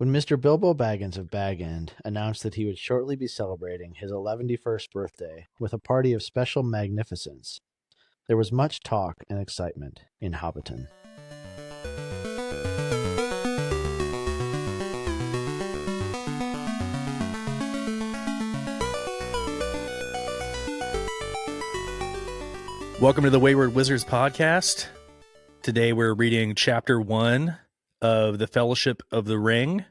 When Mr. Bilbo Baggins of Bag End announced that he would shortly be celebrating his 111st birthday with a party of special magnificence, there was much talk and excitement in Hobbiton. Welcome to the Wayward Wizards podcast. Today we're reading chapter 1 of The Fellowship of the Ring,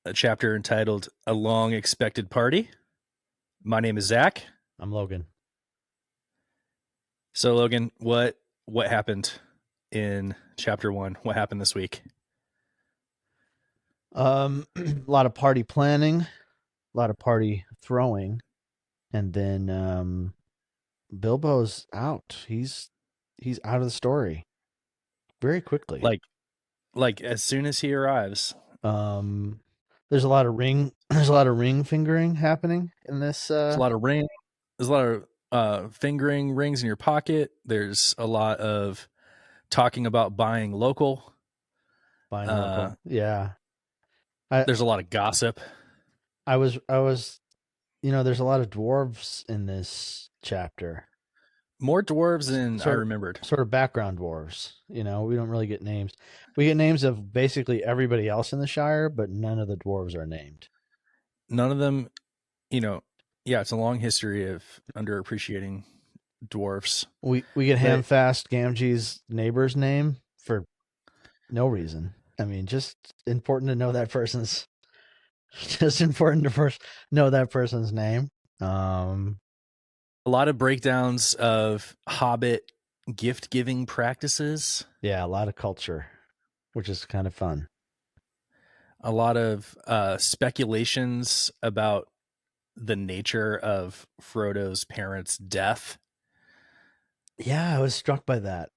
a chapter entitled A Long Expected Party. My name is Zach. I'm Logan. So Logan, what happened in chapter 1? What happened this week? A lot of party planning, a lot of party throwing, and then Bilbo's out. He's out of the story very quickly. Like as soon as he arrives. There's a lot of ring fingering happening in this. There's a lot of fingering rings in your pocket. There's a lot of talking about buying local. Yeah. There's a lot of gossip. I was, there's a lot of dwarves in this chapter. More dwarves than I remembered. Sort of background dwarves. We don't really get names. We get names of basically everybody else in the Shire, but none of the dwarves are named. None of them, it's a long history of underappreciating dwarfs. We get Hamfast Gamgee's neighbor's name for no reason. I mean, just important to know that person's name. A lot of breakdowns of Hobbit gift giving practices. Yeah, a lot of culture, which is kind of fun. A lot of speculations about the nature of Frodo's parents' death. Yeah, I was struck by that.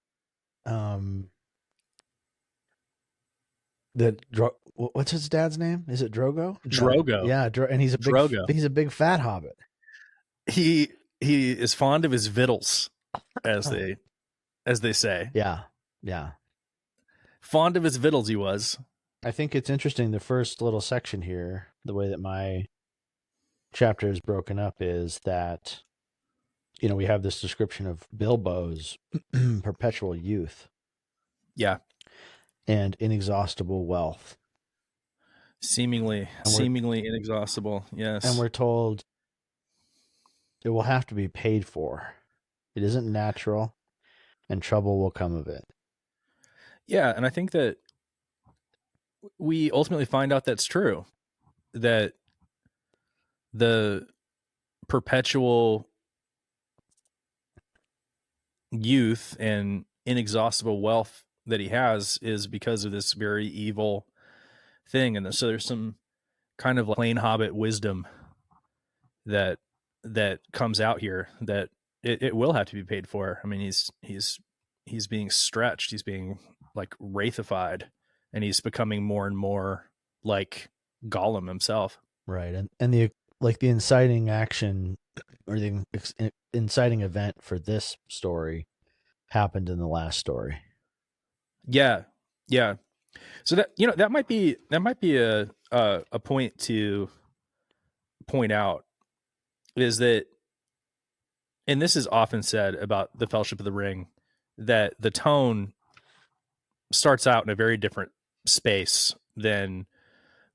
What's his dad's name? Is it Drogo? Drogo. No. Yeah, and he's a big Drogo. He's a big fat hobbit. He is fond of his victuals, as they say. Yeah. Fond of his victuals, he was. I think it's interesting. The first little section here, the way that my chapter is broken up, is that we have this description of Bilbo's perpetual youth. Yeah. And inexhaustible wealth. Seemingly inexhaustible, yes. And we're told it will have to be paid for. It isn't natural, and trouble will come of it. Yeah, and I think that we ultimately find out that's true. That the perpetual youth and inexhaustible wealth that he has is because of this very evil thing. And so there's some kind of plain Hobbit wisdom that comes out here that it will have to be paid for. I mean, he's being stretched. He's being like wraithified, and he's becoming more and more like Gollum himself. Right. And the inciting action or the inciting event for this story happened in the last story. Yeah. So that might be a point to point out, is that, and this is often said about the Fellowship of the Ring, that the tone starts out in a very different space than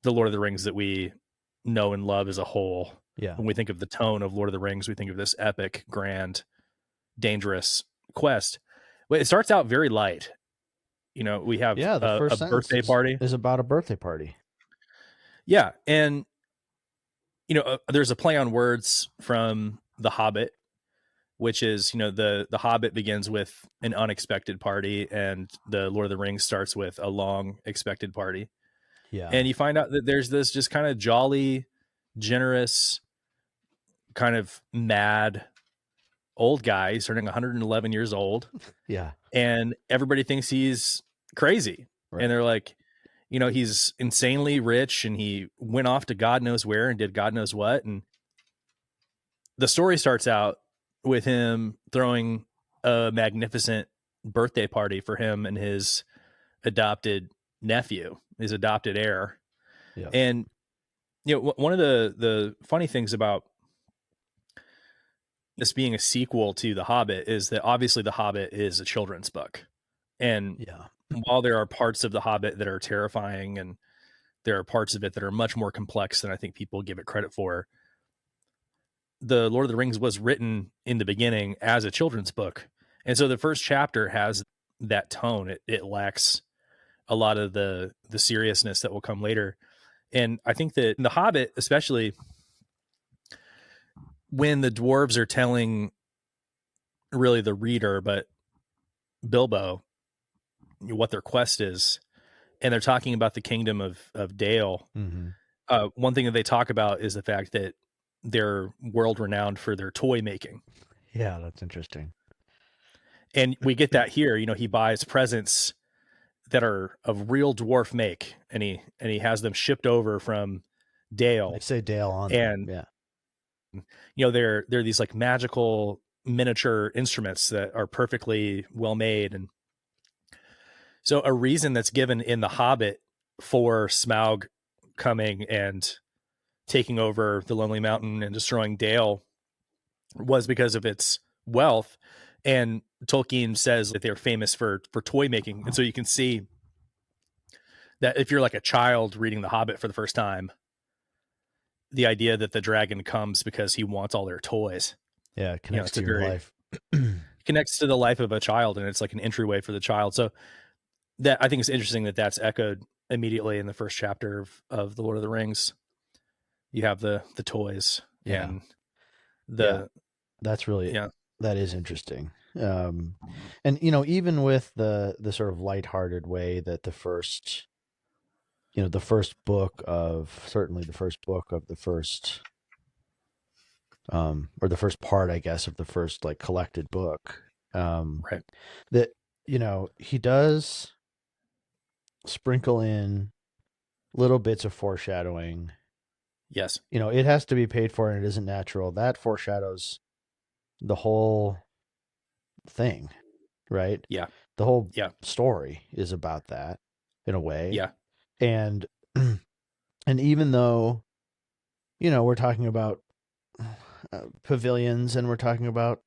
the Lord of the Rings that we know and love as a whole. Yeah. When we think of the tone of Lord of the Rings, we think of this epic, grand, dangerous quest. But it starts out very light. We have the first a birthday party. Is about a birthday party. Yeah. And, there's a play on words from The Hobbit, which is, the Hobbit begins with an unexpected party, and the Lord of the Rings starts with a long expected party. Yeah. And you find out that there's this just kind of jolly, generous, kind of mad old guy. He's turning 111 years old. Yeah. And everybody thinks he's crazy. Right. And they're like, he's insanely rich, and he went off to God knows where and did God knows what. And the story starts out with him throwing a magnificent birthday party for him and his adopted nephew, his adopted heir. Yeah. And one of the funny things about this being a sequel to The Hobbit is that obviously The Hobbit is a children's book. And Yeah. while there are parts of The Hobbit that are terrifying and there are parts of it that are much more complex than I think people give it credit for, the Lord of the Rings was written in the beginning as a children's book. And so the first chapter has that tone. It lacks a lot of the seriousness that will come later. And I think that in The Hobbit, especially when the dwarves are telling really the reader, but Bilbo, what their quest is, and they're talking about the kingdom of Dale. Mm-hmm. One thing that they talk about is the fact that they're world renowned for their toy making. Yeah, that's interesting. And we get that here. He buys presents that are of real dwarf make, and he has them shipped over from They Dale. say Dale on And them. they're these like magical miniature instruments that are perfectly well made. And so a reason that's given in The Hobbit for Smaug coming and taking over the Lonely Mountain and destroying Dale was because of its wealth. And Tolkien says that they're famous for toy making. And so you can see that if you're like a child reading The Hobbit for the first time, the idea that the dragon comes because he wants all their toys. Yeah, it connects to your life. Connects to the life of a child, and it's like an entryway for the child. So that I think it's interesting that that's echoed immediately in the first chapter of The Lord of the Rings. You have the toys and that's really that is interesting. And even with the sort of lighthearted way that the first book of certainly the first book of the first or the first part, I guess, of the first like collected book, right, that he does sprinkle in little bits of foreshadowing. yes, it has to be paid for and it isn't natural. That foreshadows the whole thing, right? yeah, The whole story is about that in a way. yeah. And and even though we're talking about pavilions and we're talking about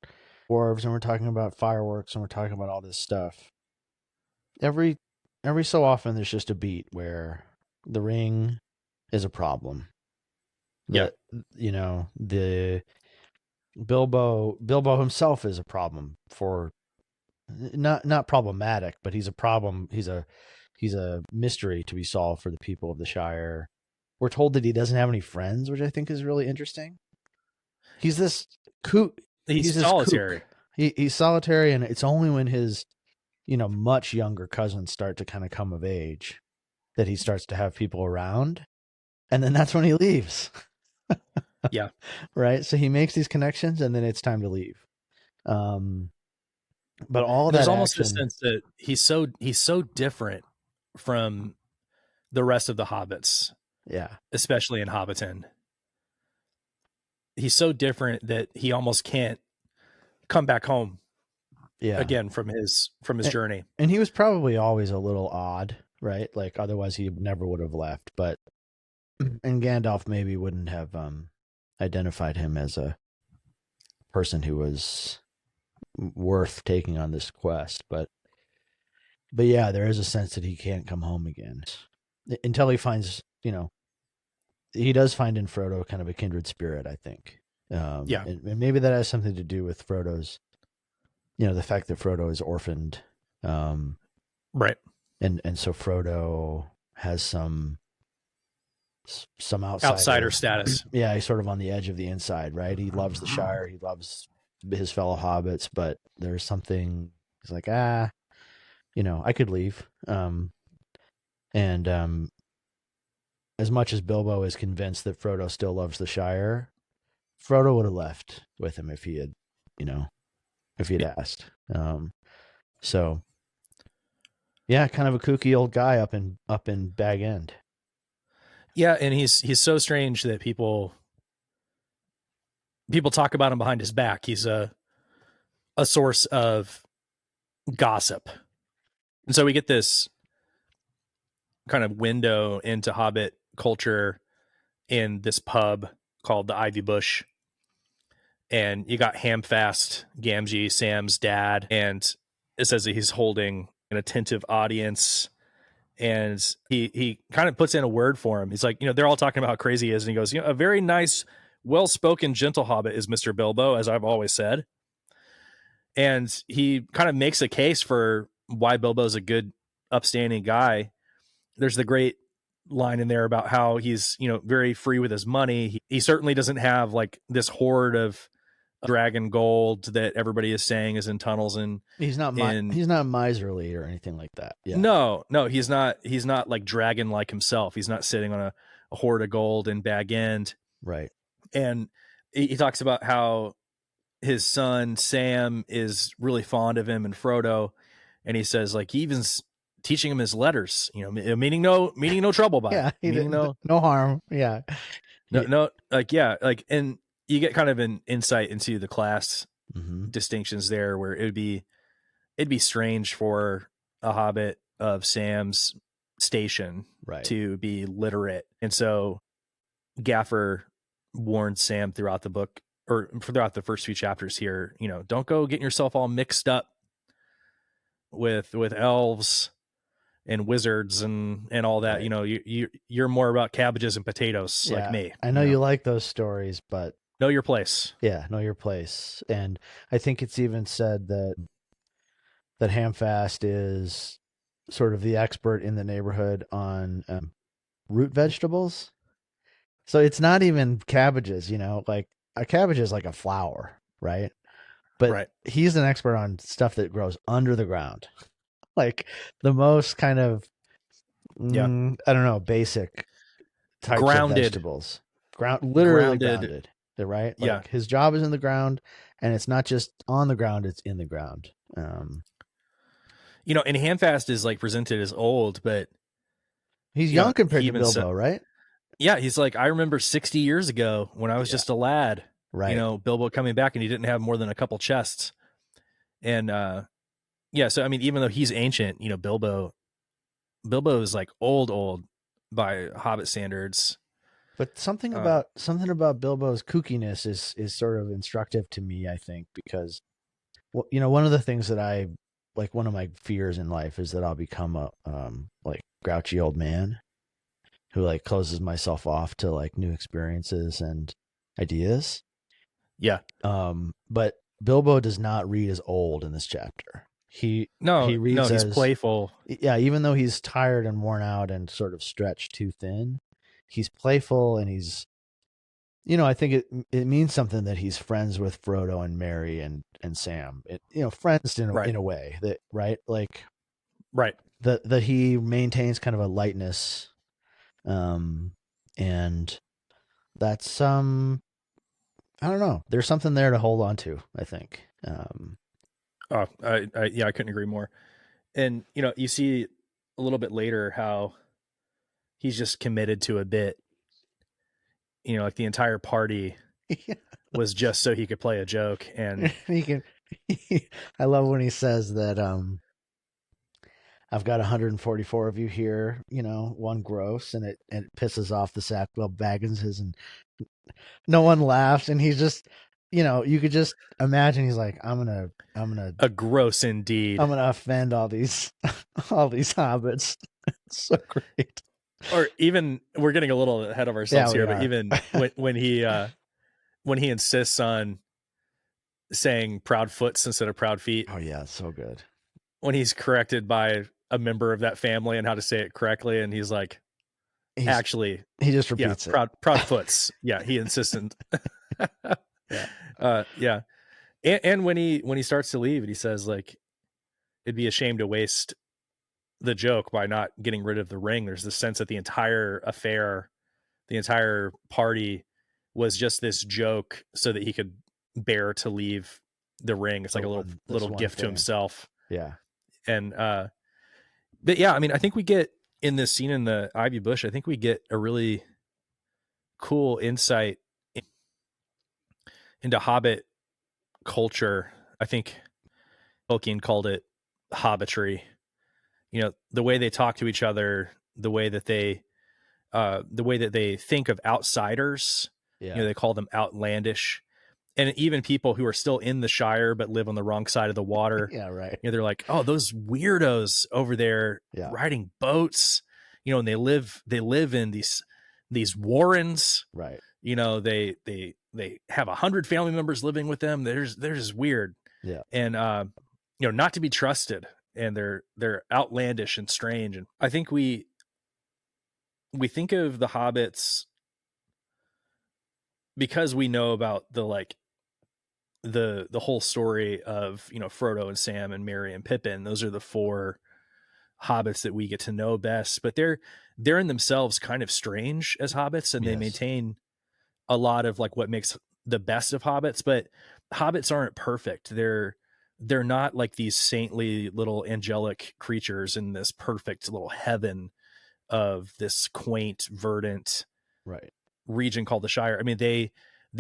dwarves and we're talking about fireworks and we're talking about all this stuff, every so often there's just a beat where the ring is a problem. The Bilbo himself is a problem for not problematic, but he's a problem. He's a mystery to be solved for the people of the Shire. We're told that he doesn't have any friends, which I think is really interesting. He's this kook. He's solitary. He's solitary, and it's only when his much younger cousins start to kind of come of age that he starts to have people around, and then that's when he leaves. Yeah. Right. So he makes these connections, and then it's time to leave. But all of there's that almost action, a sense that he's so different from the rest of the hobbits. Yeah. Especially in Hobbiton. He's so different that he almost can't come back home. Yeah. Again from his journey. And he was probably always a little odd, right? Like otherwise he never would have left. But and Gandalf maybe wouldn't have identified him as a person who was worth taking on this quest. But yeah, there is a sense that he can't come home again until he finds, he does find in Frodo kind of a kindred spirit, I think. And maybe that has something to do with Frodo's, the fact that Frodo is orphaned. Right. And so Frodo has some outsider status. Yeah, he's sort of on the edge of the inside, right? He loves the Shire, he loves his fellow hobbits, but there's something he's like, I could leave. And as much as Bilbo is convinced that Frodo still loves the Shire, Frodo would have left with him if he had, asked. So yeah, kind of a kooky old guy up in Bag End. Yeah, and he's so strange that people talk about him behind his back. He's a source of gossip. And so we get this kind of window into Hobbit culture in this pub called the Ivy Bush. And you got Hamfast, Gamgee, Sam's dad, and it says that he's holding an attentive audience. And he kind of puts in a word for him. He's like, they're all talking about how crazy he is. And he goes, a very nice, well-spoken, gentle hobbit is Mr. Bilbo, as I've always said. And he kind of makes a case for why Bilbo's a good, upstanding guy. There's the great line in there about how he's, very free with his money. He certainly doesn't have like this hoard of dragon gold that everybody is saying is in tunnels, and he's not miserly or anything like that. Yeah. No, he's not like dragon like himself. He's not sitting on a hoard of gold in Bag End. Right. And he talks about how his son Sam is really fond of him and Frodo, and he says like he even's teaching him his letters, meaning no trouble by it. Meaning no harm. Yeah. No, and you get kind of an insight into the class distinctions there, where it'd be strange for a hobbit of Sam's station to be literate. And so Gaffer warned Sam throughout the book, or throughout the first few chapters here, don't go getting yourself all mixed up with elves and wizards and all that. Right. You're more about cabbages and potatoes, like me. I know you like those stories, but know your place. Yeah, know your place. And I think it's even said that Hamfast is sort of the expert in the neighborhood on root vegetables. So it's not even cabbages, like a cabbage is like a flower, right? But he's an expert on stuff that grows under the ground. Like the most kind of, I don't know, basic types of vegetables. Literally grounded. Right? Like his job is in the ground, and it's not just on the ground, it's in the ground. And Handfast is like presented as old, but he's young compared to Bilbo, right? Yeah, he's like, I remember 60 years ago when I was just a lad, right? Bilbo coming back and he didn't have more than a couple chests. And so I mean, even though he's ancient, Bilbo is like old by Hobbit standards. But something about Bilbo's kookiness is sort of instructive to me, I think, because one of the things that I like, one of my fears in life is that I'll become a like grouchy old man who like closes myself off to like new experiences and ideas. Yeah. But Bilbo does not read as old in this chapter. He reads he's playful. Yeah, even though he's tired and worn out and sort of stretched too thin, he's playful, and he's, I think it means something that he's friends with Frodo and Merry and Sam. Friends in a way that, right? Like, right. That he maintains kind of a lightness, and that's I don't know. There's something there to hold on to, I think. I couldn't agree more. And you see a little bit later how he's just committed to a bit. Like the entire party was just so he could play a joke, and I love when he says that I've got 144 of you here, one gross, and it pisses off the Sackville Bagginses, and no one laughs, and he's just, you could just imagine he's like, I'm gonna a gross indeed. I'm gonna offend all these hobbits. It's so great. Or even, we're getting a little ahead of ourselves here, but even when he insists on saying proud foots instead of proud feet. Oh yeah, it's so good. When he's corrected by a member of that family and how to say it correctly, and he's like, he just repeats it. Proud foots. Yeah, he insisted. Yeah. And when he starts to leave, and he says like, it'd be a shame to waste the joke by not getting rid of the ring. There's this sense that the entire affair, the entire party was just this joke so that he could bear to leave the ring. It's like a little gift to himself. Yeah. And but yeah, I mean, I think we get in this scene in the Ivy Bush, I think we get a really cool insight into Hobbit culture. I think Tolkien called it hobbitry. The way they talk to each other, the way that they the way that they think of outsiders. Yeah. They call them outlandish, and even people who are still in the Shire but live on the wrong side of the water. Yeah. Right. They're like, oh, those weirdos over there Yeah. riding boats. And they live in these warrens. Right. They have 100 family members living with them. They're just weird. Yeah. And not to be trusted, and they're outlandish and strange. And I think we think of the hobbits because we know about the whole story of Frodo and Sam and Merry and Pippin. Those are the four hobbits that we get to know best, but they're in themselves kind of strange as hobbits, and they Yes. maintain a lot of like what makes the best of hobbits. But hobbits aren't perfect. They're not like these saintly little angelic creatures in this perfect little heaven of this quaint, verdant Right. region called the Shire. I mean, they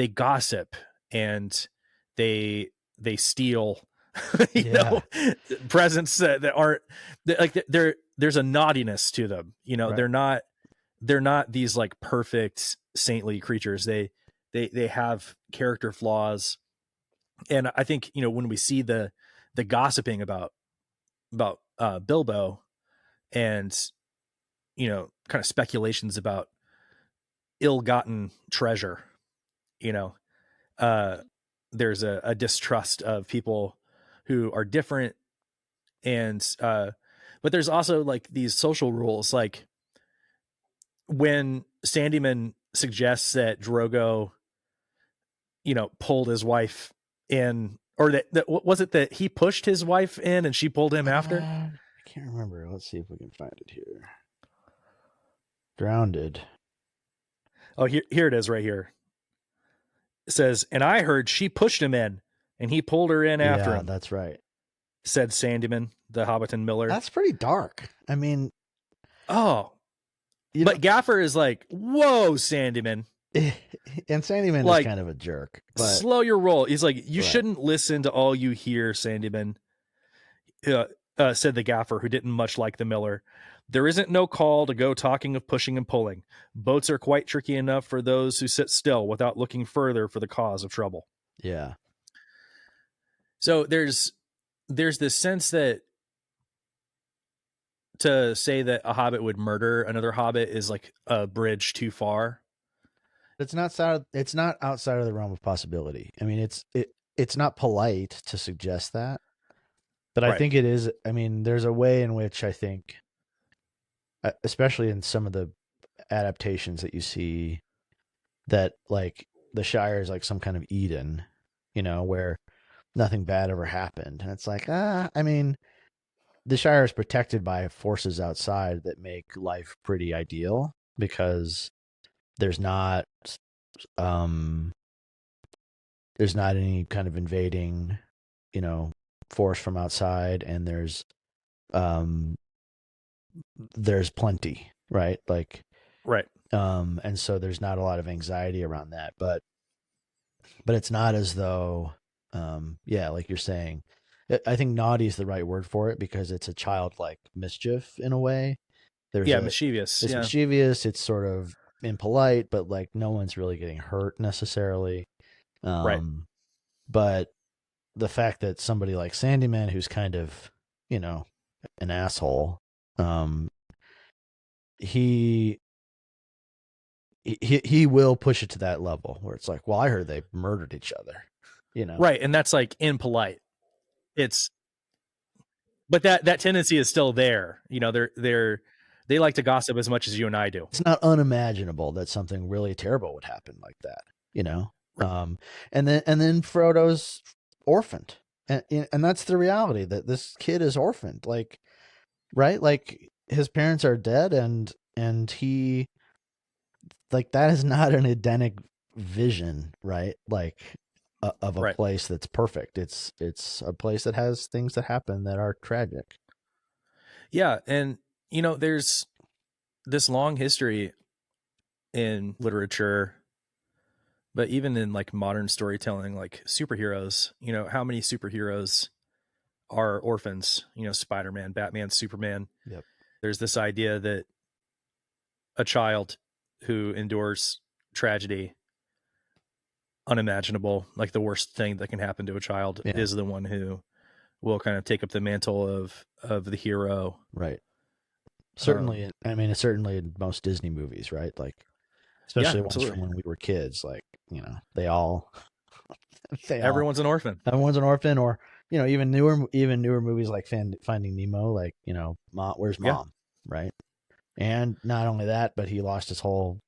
gossip and they steal, Yeah. presents that aren't like there's a naughtiness to them. Right. They're not these like perfect saintly creatures. They have character flaws, and I think when we see the gossiping about Bilbo, and kind of speculations about ill-gotten treasure, you know there's a distrust of people who are different, and but there's also like these social rules, like when Sandyman suggests that Drogo pulled his wife in, or that was it that he pushed his wife in and she pulled him after. I can't remember. Let's see if we can find it here. Grounded. Oh, here it is right here. It says, and I heard she pushed him in and he pulled her in after him. That's right. Said Sandyman, the Hobbiton miller. That's pretty dark. I mean, but Gaffer is like, whoa, Sandyman. And Sandyman is kind of a jerk. But slow your roll. He's like, you shouldn't listen to all you hear, Sandyman. Said the Gaffer, who didn't much like the miller. There isn't no call to go talking of pushing and pulling. Boats are quite tricky enough for those who sit still without looking further for the cause of trouble. Yeah. So there's this sense that to say that a hobbit would murder another hobbit is like a bridge too far. It's not outside of the realm of possibility. I mean, it's not polite to suggest that, but I think it is. I mean, there's a way in which I think, especially in some of the adaptations that you see, that like the Shire is like some kind of Eden, where nothing bad ever happened. And it's like, I mean, the Shire is protected by forces outside that make life pretty ideal, because there's not any kind of invading, force from outside, and there's plenty, right? Like, right. And so there's not a lot of anxiety around that, but it's not as though, like you're saying, I think naughty is the right word for it, because it's a childlike mischief in a way. Mischievous. It's mischievous. It's sort of impolite, but like no one's really getting hurt necessarily. Right. But the fact that somebody like Sandyman, who's kind of, an asshole, he will push it to that level where it's like, well, I heard they murdered each other, Right. And that's like impolite. But that tendency is still there. They like to gossip as much as you and I do. It's not unimaginable that something really terrible would happen like that, Right. And then Frodo's orphaned, and that's the reality, that this kid is orphaned, like, right? Like, his parents are dead, and he, like, that is not an Edenic vision, right? Like, of a place that's perfect. It's a place that has things that happen that are tragic. Yeah, and there's this long history in literature, but even in like modern storytelling, like superheroes, how many superheroes are orphans? Spider-Man, Batman, Superman. Yep. There's this idea that a child who endures tragedy unimaginable, like the worst thing that can happen to a child, Yeah. is the one who will kind of take up the mantle of the hero. Right. Certainly, I mean, it's certainly in most Disney movies, right? Like, Yeah, especially ones from absolutely. when we were kids. Like, they all, they all, Everyone's an orphan. everyone's an orphan, or even newer movies like Finding Nemo. Like, Mom, where's Yeah. Mom, right? And not only that, but he lost his whole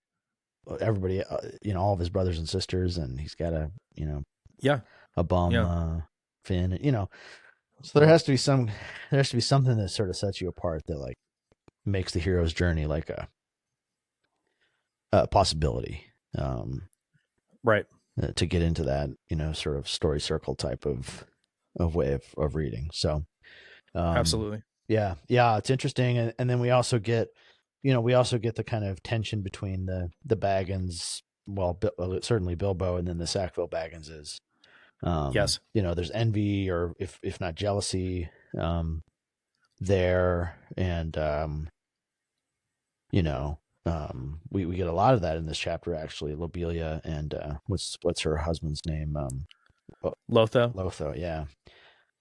everybody, all of his brothers and sisters, and he's got Yeah. a bum Yeah. Finn. So there has to be something that sort of sets you apart that like makes the hero's journey like a possibility. Right. To get into that, sort of story circle type of way of reading. So, Absolutely. yeah, it's interesting, and then we also get the kind of tension between the Baggins, well, certainly Bilbo, and then the Sackville Bagginses. Yes. There's envy, or if not jealousy, there, and we get a lot of that in this chapter, actually. Lobelia and what's her husband's name? Lotho. Yeah.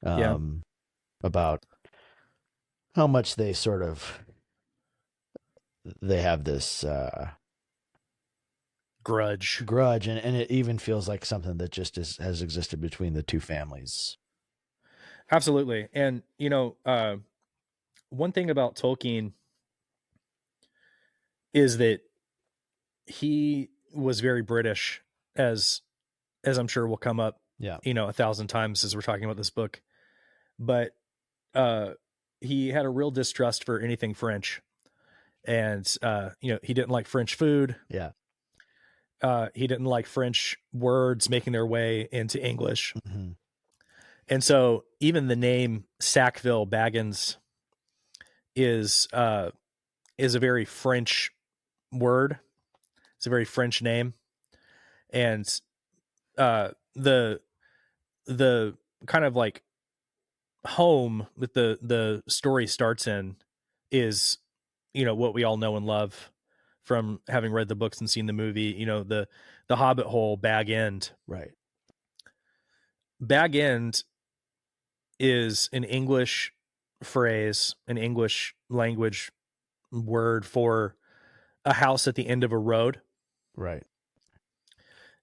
Yeah. About how much they have this grudge, and it even feels like something that just has existed between the two families. Absolutely. And one thing about Tolkien is that he was very British, as I'm sure will come up, Yeah. 1,000 times as we're talking about this book. But he had a real distrust for anything French, and he didn't like French food. Yeah. He didn't like French words making their way into English. Mm-hmm. And so even the name Sackville Baggins is a very French word. It's a very French name. And the kind of like home that the story starts in is, what we all know and love from having read the books and seen the movie, the Hobbit hole, Bag End. Right. Bag End is an English phrase, an English language word for a house at the end of a road. Right.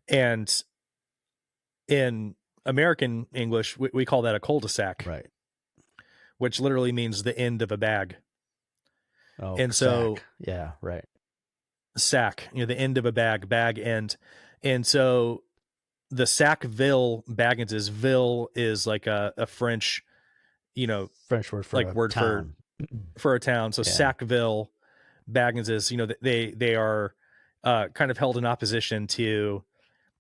And in American English, we call that a cul-de-sac. Right. Which literally means the end of a bag. Oh, and sack. So yeah, right. Sack, the end of a bag end. And so the Sackville Bagginses, Ville is like a French, French word for like a word town. for a town. So Yeah. Sackville Bagginses, they are kind of held in opposition to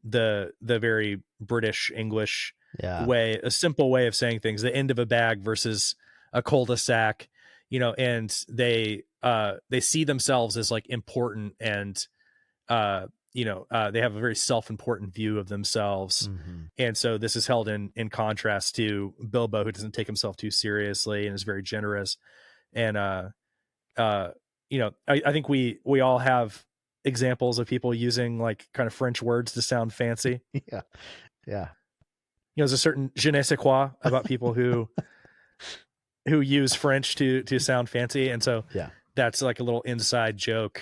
the very British English way, a simple way of saying things, the end of a bag versus a cul-de-sac, and they see themselves as like important, and they have a very self-important view of themselves. Mm-hmm. And so this is held in contrast to Bilbo, who doesn't take himself too seriously and is very generous. And I think we all have examples of people using like kind of French words to sound fancy. Yeah. There's a certain je ne sais quoi about people who use French to sound fancy. And so that's like a little inside joke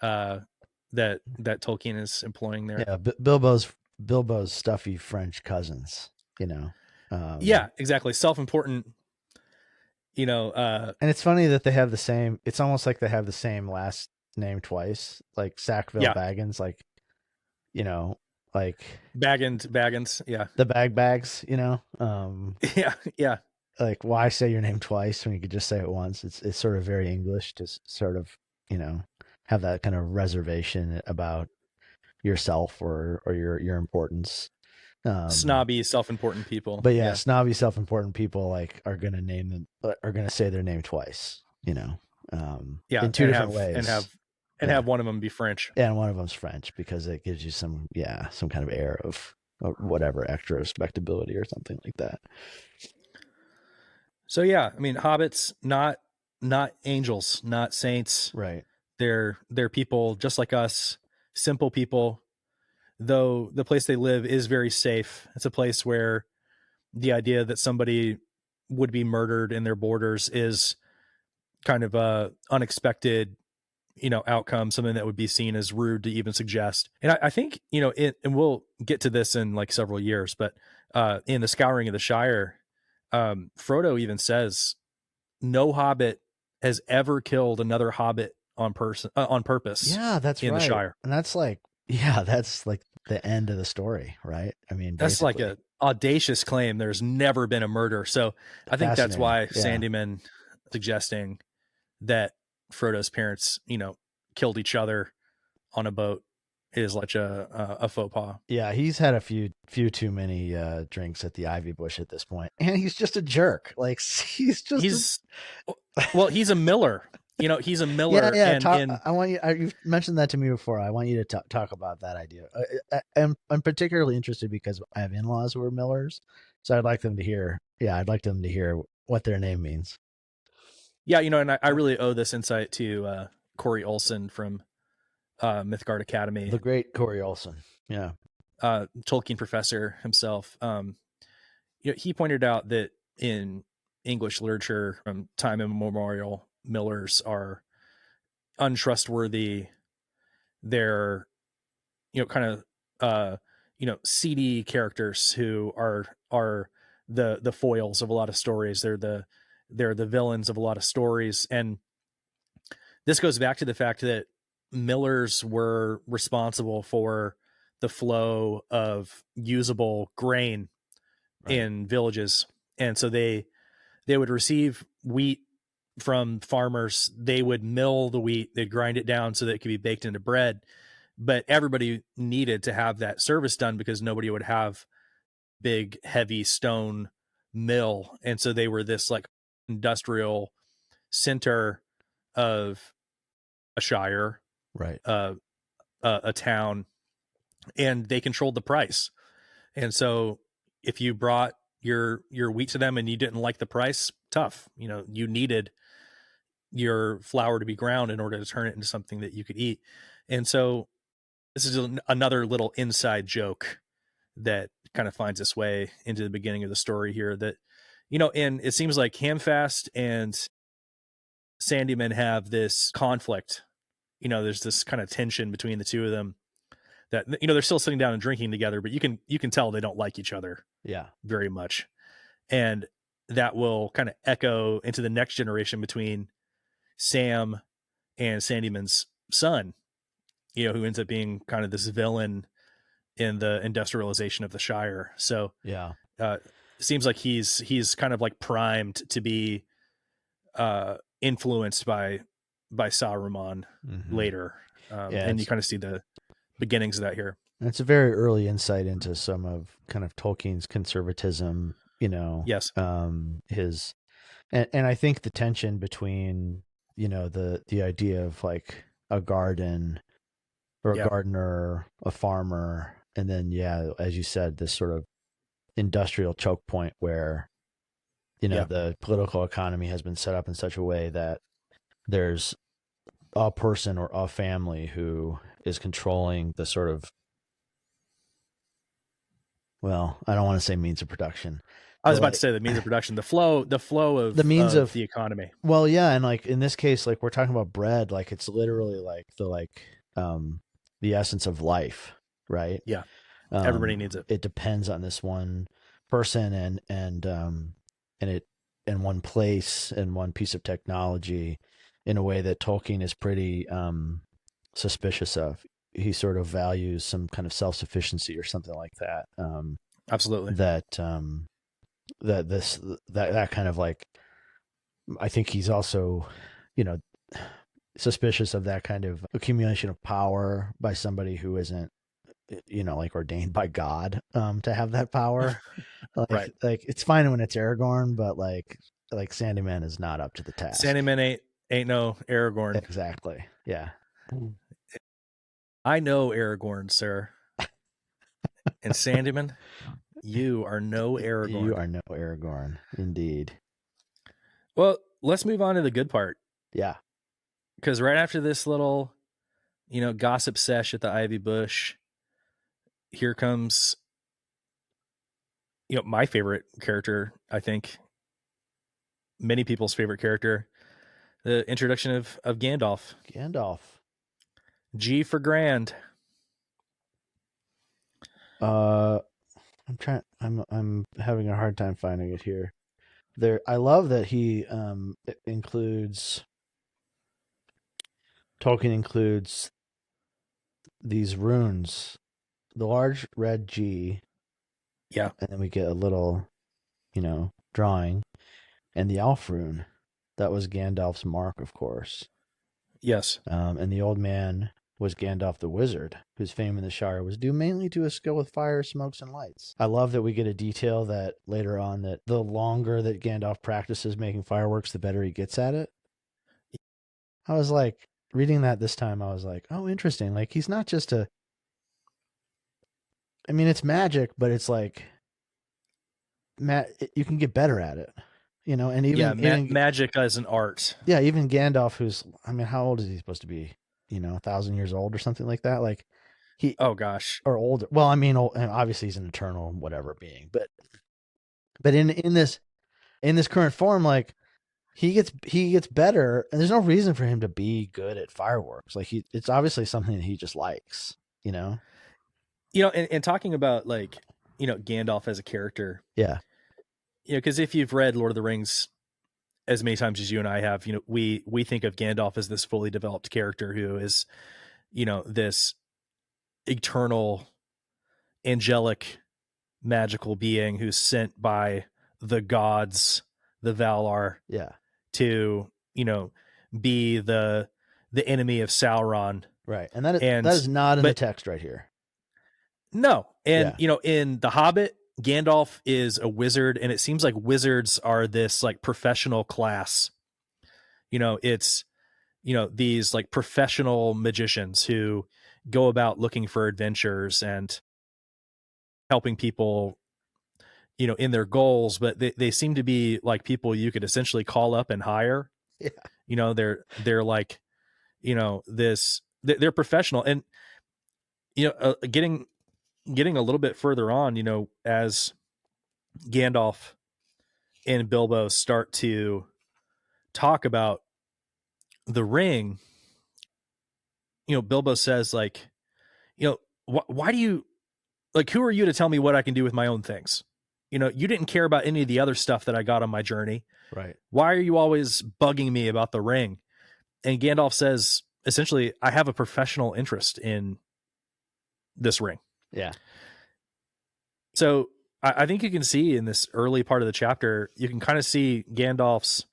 that Tolkien is employing there. Yeah. Bilbo's stuffy French cousins, yeah, exactly. Self-important, and it's funny that they have the same, it's almost like they have the same last name twice, like Sackville Baggins, like, like Baggins. Yeah. The bags, Yeah. Like, why say your name twice when you could just say it once? It's sort of very English to sort of, have that kind of reservation about yourself or your importance. Snobby, self-important people. But snobby, self-important people like are going to say their name twice, in two different ways, and have one of them be French. And one of them's French because it gives you some kind of air of whatever, extra respectability or something like that. So I mean, hobbits, not angels, not saints. Right. They're people just like us, simple people, though the place they live is very safe. It's a place where the idea that somebody would be murdered in their borders is kind of a unexpected, outcome, something that would be seen as rude to even suggest. And I think, and we'll get to this in like several years, but in the Scouring of the Shire, Frodo even says no Hobbit has ever killed another Hobbit on purpose. Yeah, that's In the right. Shire. And that's like, yeah, that's like the end of the story, right? I mean, That's like basically. a audacious claim. There's never been a murder. So I think that's Fascinating. why Yeah. Sandyman suggesting that Frodo's parents, killed each other on a boat is like a faux pas. Yeah, he's had a few too many drinks at the Ivy Bush at this point, and he's just a jerk. Like he's just he's a miller. He's a miller. yeah. And I want you. You've mentioned that to me before. I want you to talk about that idea. I'm particularly interested because I have in-laws who are millers, so I'd like them to hear. Yeah, I'd like them to hear what their name means. Yeah, and I really owe this insight to Corey Olson from Mythgard Academy, The great Corey Olson. Yeah. Tolkien professor himself. He pointed out that in English literature from time immemorial, millers are untrustworthy. They're, kind of, seedy characters who are the foils of a lot of stories. They're the villains of a lot of stories. And this goes back to the fact that millers were responsible for the flow of usable grain in villages. And so they would receive wheat from farmers. They would mill the wheat, they'd grind it down so that it could be baked into bread. But everybody needed to have that service done because nobody would have big, heavy stone mill. And so they were this like industrial center of a shire, Right. A town, and they controlled the price. And so if you brought your wheat to them and you didn't like the price, tough. You needed your flour to be ground in order to turn it into something that you could eat. And so this is another little inside joke that kind of finds its way into the beginning of the story here, that, and it seems like Hamfast and Sandyman have this conflict. There's this kind of tension between the two of them that, they're still sitting down and drinking together, but you can tell they don't like each other. Yeah. Very much. And that will kind of echo into the next generation between Sam and Sandyman's son, who ends up being kind of this villain in the industrialization of the Shire. So yeah, it seems like he's kind of like primed to be influenced by Saruman later. And you kind of see the beginnings of that here. And it's a very early insight into some of kind of Tolkien's conservatism, Yes. His, and I think the tension between, the idea of like a garden or a gardener, a farmer, and then, as you said, this sort of industrial choke point where, the political economy has been set up in such a way that there's a person or a family who is controlling the sort of, well, I don't want to say means of production. I was about to say the means of production, the flow of the means of the economy. Well, yeah, and like in this case, like we're talking about bread, like it's literally like the essence of life, right? Yeah, everybody needs it. It depends on this one person and it in one place and one piece of technology in a way that Tolkien is pretty suspicious of. He sort of values some kind of self-sufficiency or something like that. Absolutely. That kind of like, I think he's also, suspicious of that kind of accumulation of power by somebody who isn't, like ordained by God to have that power. Right. Like it's fine when it's Aragorn, but like Sandyman is not up to the task. Sandyman ain't no Aragorn. Exactly. Yeah. I know Aragorn, sir. And Sandyman, you are no Aragorn. You are no Aragorn, indeed. Well, let's move on to the good part. Yeah. because right after this little, gossip sesh at the Ivy Bush, here comes, my favorite character, I think many people's favorite character, the introduction of Gandalf. Gandalf. G for grand. I'm having a hard time finding it here. I love that he Tolkien includes these runes, the large red G. Yeah. And then we get a little, drawing, and the elf rune. That was Gandalf's mark, of course. Yes. And the old man was Gandalf the wizard, whose fame in the Shire was due mainly to his skill with fire, smokes, and lights. I love that we get a detail that later on that the longer that Gandalf practices making fireworks, the better he gets at it. I was like, reading that this time, I was like, oh, interesting. Like, he's not just I mean, it's magic, but it's like, you can get better at it, and even magic as an art. Yeah, even Gandalf, who's, I mean, how old is he supposed to be? 1,000 years old or something like that. Like oh gosh, or older. Well, I mean, obviously he's an eternal whatever being, but in this current form, like he gets better, and there's no reason for him to be good at fireworks. Like it's obviously something that he just likes, and talking about like, Gandalf as a character. Yeah. Because if you've read Lord of the Rings as many times as you and I have, we think of Gandalf as this fully developed character who is, this eternal, angelic, magical being who's sent by the gods, the Valar, to, be the enemy of Sauron. Right. And that is not in the text right here. No. And, in The Hobbit, Gandalf is a wizard, and it seems like wizards are this like professional class. It's, these like professional magicians who go about looking for adventures and helping people, in their goals, but they seem to be like people you could essentially call up and hire. Yeah. They're like, they're professional, and, getting a little bit further on, as Gandalf and Bilbo start to talk about the ring, Bilbo says like, why do you, like, who are you to tell me what I can do with my own things? You didn't care about any of the other stuff that I got on my journey. Right. Why are you always bugging me about the ring? And Gandalf says, essentially, I have a professional interest in this ring. Yeah. So I think you can see in this early part of the chapter, you can kind of see the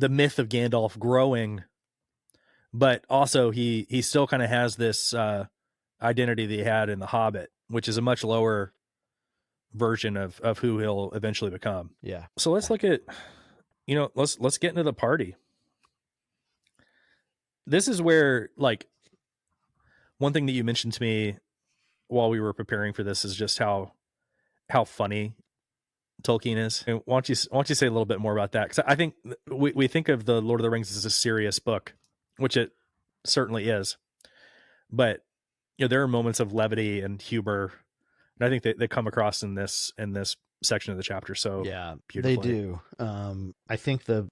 myth of Gandalf growing, but also he still kind of has this identity that he had in The Hobbit, which is a much lower version of who he'll eventually become. Yeah. So let's look at, let's get into the party. This is where, like, one thing that you mentioned to me while we were preparing for this is just how funny Tolkien is. And why don't you say a little bit more about that? Because I think we think of the Lord of the Rings as a serious book, which it certainly is. But there are moments of levity and humor, and I think they come across in this section of the chapter. So yeah, beautifully. They do. I think the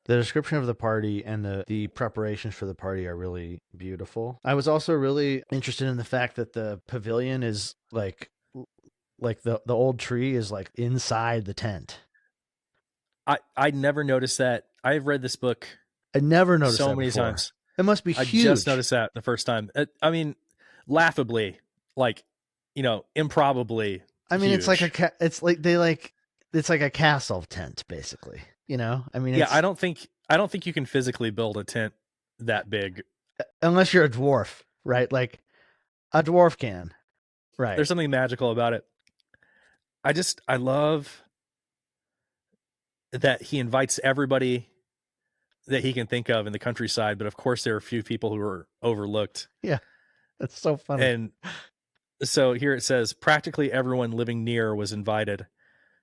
description of the party and the preparations for the party are really beautiful. I was also really interested in the fact that the pavilion is like the old tree is like inside the tent. I never noticed that. I've read this book. I never noticed so that many before. times. It must be huge. I just noticed that the first time. I mean, laughably, like, improbably. I mean, huge. it's like it's like a castle tent, basically. I mean, I don't think you can physically build a tent that big unless you're a dwarf, right? Like a dwarf can, right? There's something magical about it. I love that he invites everybody that he can think of in the countryside, but of course there are a few people who are overlooked. Yeah, that's so funny. And so here it says, practically everyone living near was invited.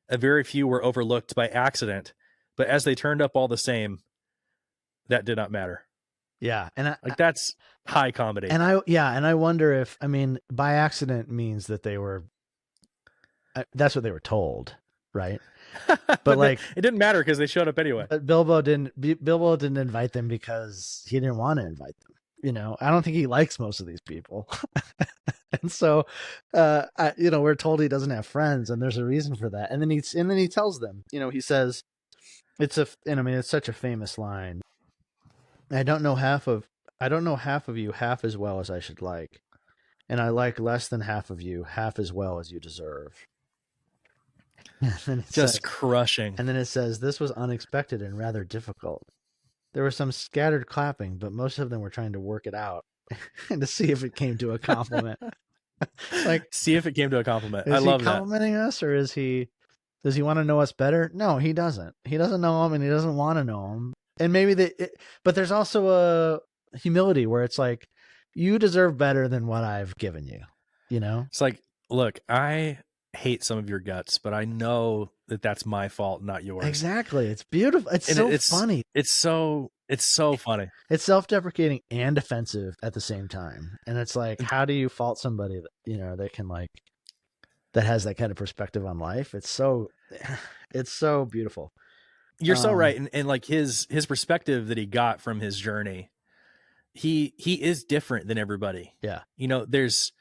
A very few were overlooked by accident, but as they turned up all the same, that did not matter. Yeah, and Like that's high comedy. and I wonder if, I mean, by accident means that they were, that's what they were told, right? But like it didn't matter because they showed up anyway. But Bilbo didn't invite them because he didn't want to invite them. You know, I don't think he likes most of these people. And so, we're told he doesn't have friends, and there's a reason for that. And then he tells them, he says, it's such a famous line. I don't know half of you half as well as I should like, and I like less than half of you half as well as you deserve. And Just crushing. And then it says, this was unexpected and rather difficult. There was some scattered clapping, but most of them were trying to work it out and to see if it came to a compliment. Like, see if it came to a compliment. I love that. Is he complimenting us, or does he want to know us better? No, he doesn't. He doesn't know him, and he doesn't want to know him. And maybe but there's also a humility where it's like, you deserve better than what I've given you. It's like, look, I hate some of your guts, but I know that that's my fault, not yours. Exactly. It's beautiful. It's funny. It's so funny. It's self-deprecating and offensive at the same time. And it's like, how do you fault somebody that, that can that has that kind of perspective on life? It's so beautiful. You're so right. And like his perspective that he got from his journey, he is different than everybody. Yeah. There's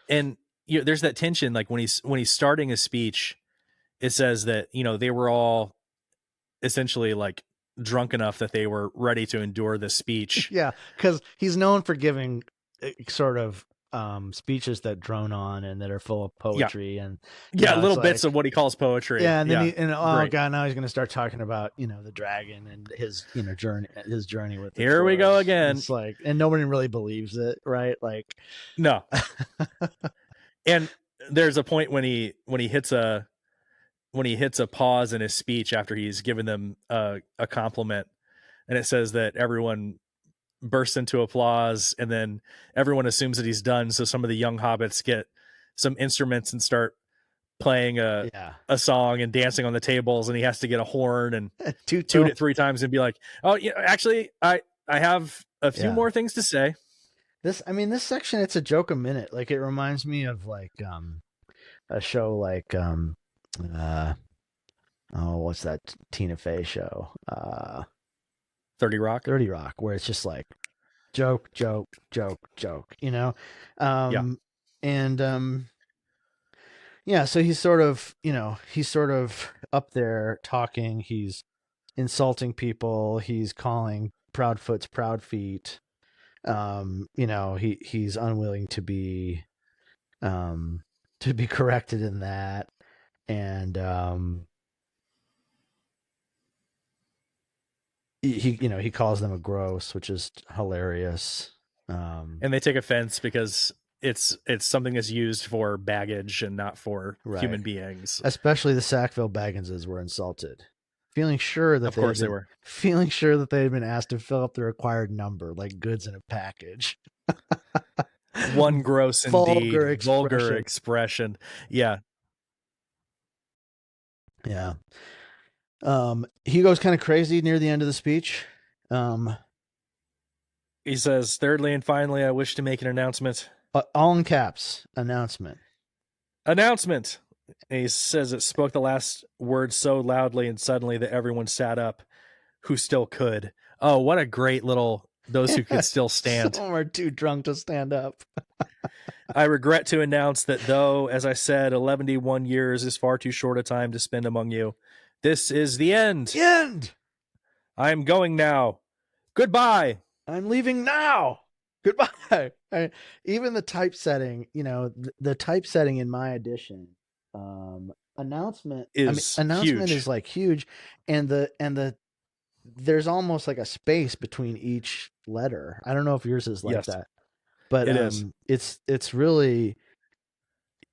that tension. Like when he's starting a speech, it says that, they were all essentially like drunk enough that they were ready to endure the speech. Yeah. Cause he's known for giving sort of speeches that drone on and that are full of poetry and little bits of what he calls poetry. Yeah. And then God, now he's going to start talking about, the dragon and his, journey with the Here we go again. It's like, and nobody really believes it. Right. Like, no. And there's a point when he hits a pause in his speech after he's given them a compliment, and it says that everyone bursts into applause, and then everyone assumes that he's done. So some of the young hobbits get some instruments and start playing a song and dancing on the tables, and he has to get a horn and toot it 3 times and be like, oh yeah, actually I have a few more things to say. This section, it's a joke a minute. Like, it reminds me of like a show like what's that Tina Fey show? 30 Rock, where it's just like joke, so he's sort of up there talking, he's insulting people, he's calling Proudfoot's proud feet. He's unwilling to be corrected in that. And he calls them a gross, which is hilarious. And they take offense because it's something that's used for baggage and not for human beings. Especially the Sackville Bagginses were insulted, feeling sure that they had been asked to fill up the required number, like goods in a package. One gross indeed, vulgar expression. Yeah. Yeah. He goes kind of crazy near the end of the speech. He says, thirdly and finally, I wish to make an announcement. All in caps, announcement. Announcement. And he says it spoke the last word so loudly and suddenly that everyone sat up who still could. Oh, what a great little, those who could still stand. Some are too drunk to stand up. I regret to announce that though, as I said, 11 years is far too short a time to spend among you. This is the end. The end. I am going now. Goodbye. I'm leaving now. Goodbye. Even the typesetting, the typesetting in my edition, announcement is like huge, and there's almost like a space between each letter. I don't know if yours is like that, but it is. It's really,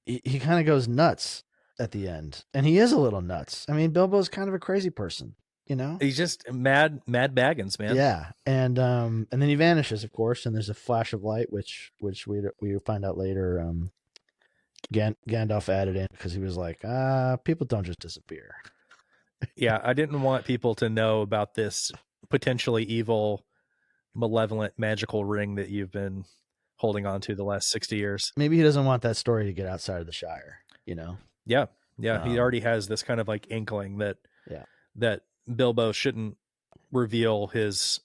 he kind of goes nuts at the end, and he is a little nuts. I mean, Bilbo's kind of a crazy person, He's just mad Baggins, man. Yeah, and then he vanishes, of course, and there's a flash of light, which we find out later. Gandalf added in because he was like, people don't just disappear. Yeah, I didn't want people to know about this potentially evil, malevolent, magical ring that you've been holding on to the last 60 years. Maybe he doesn't want that story to get outside of the Shire, you know? Yeah. Yeah. He Um, already has this kind of like inkling that yeah, Bilbo shouldn't reveal his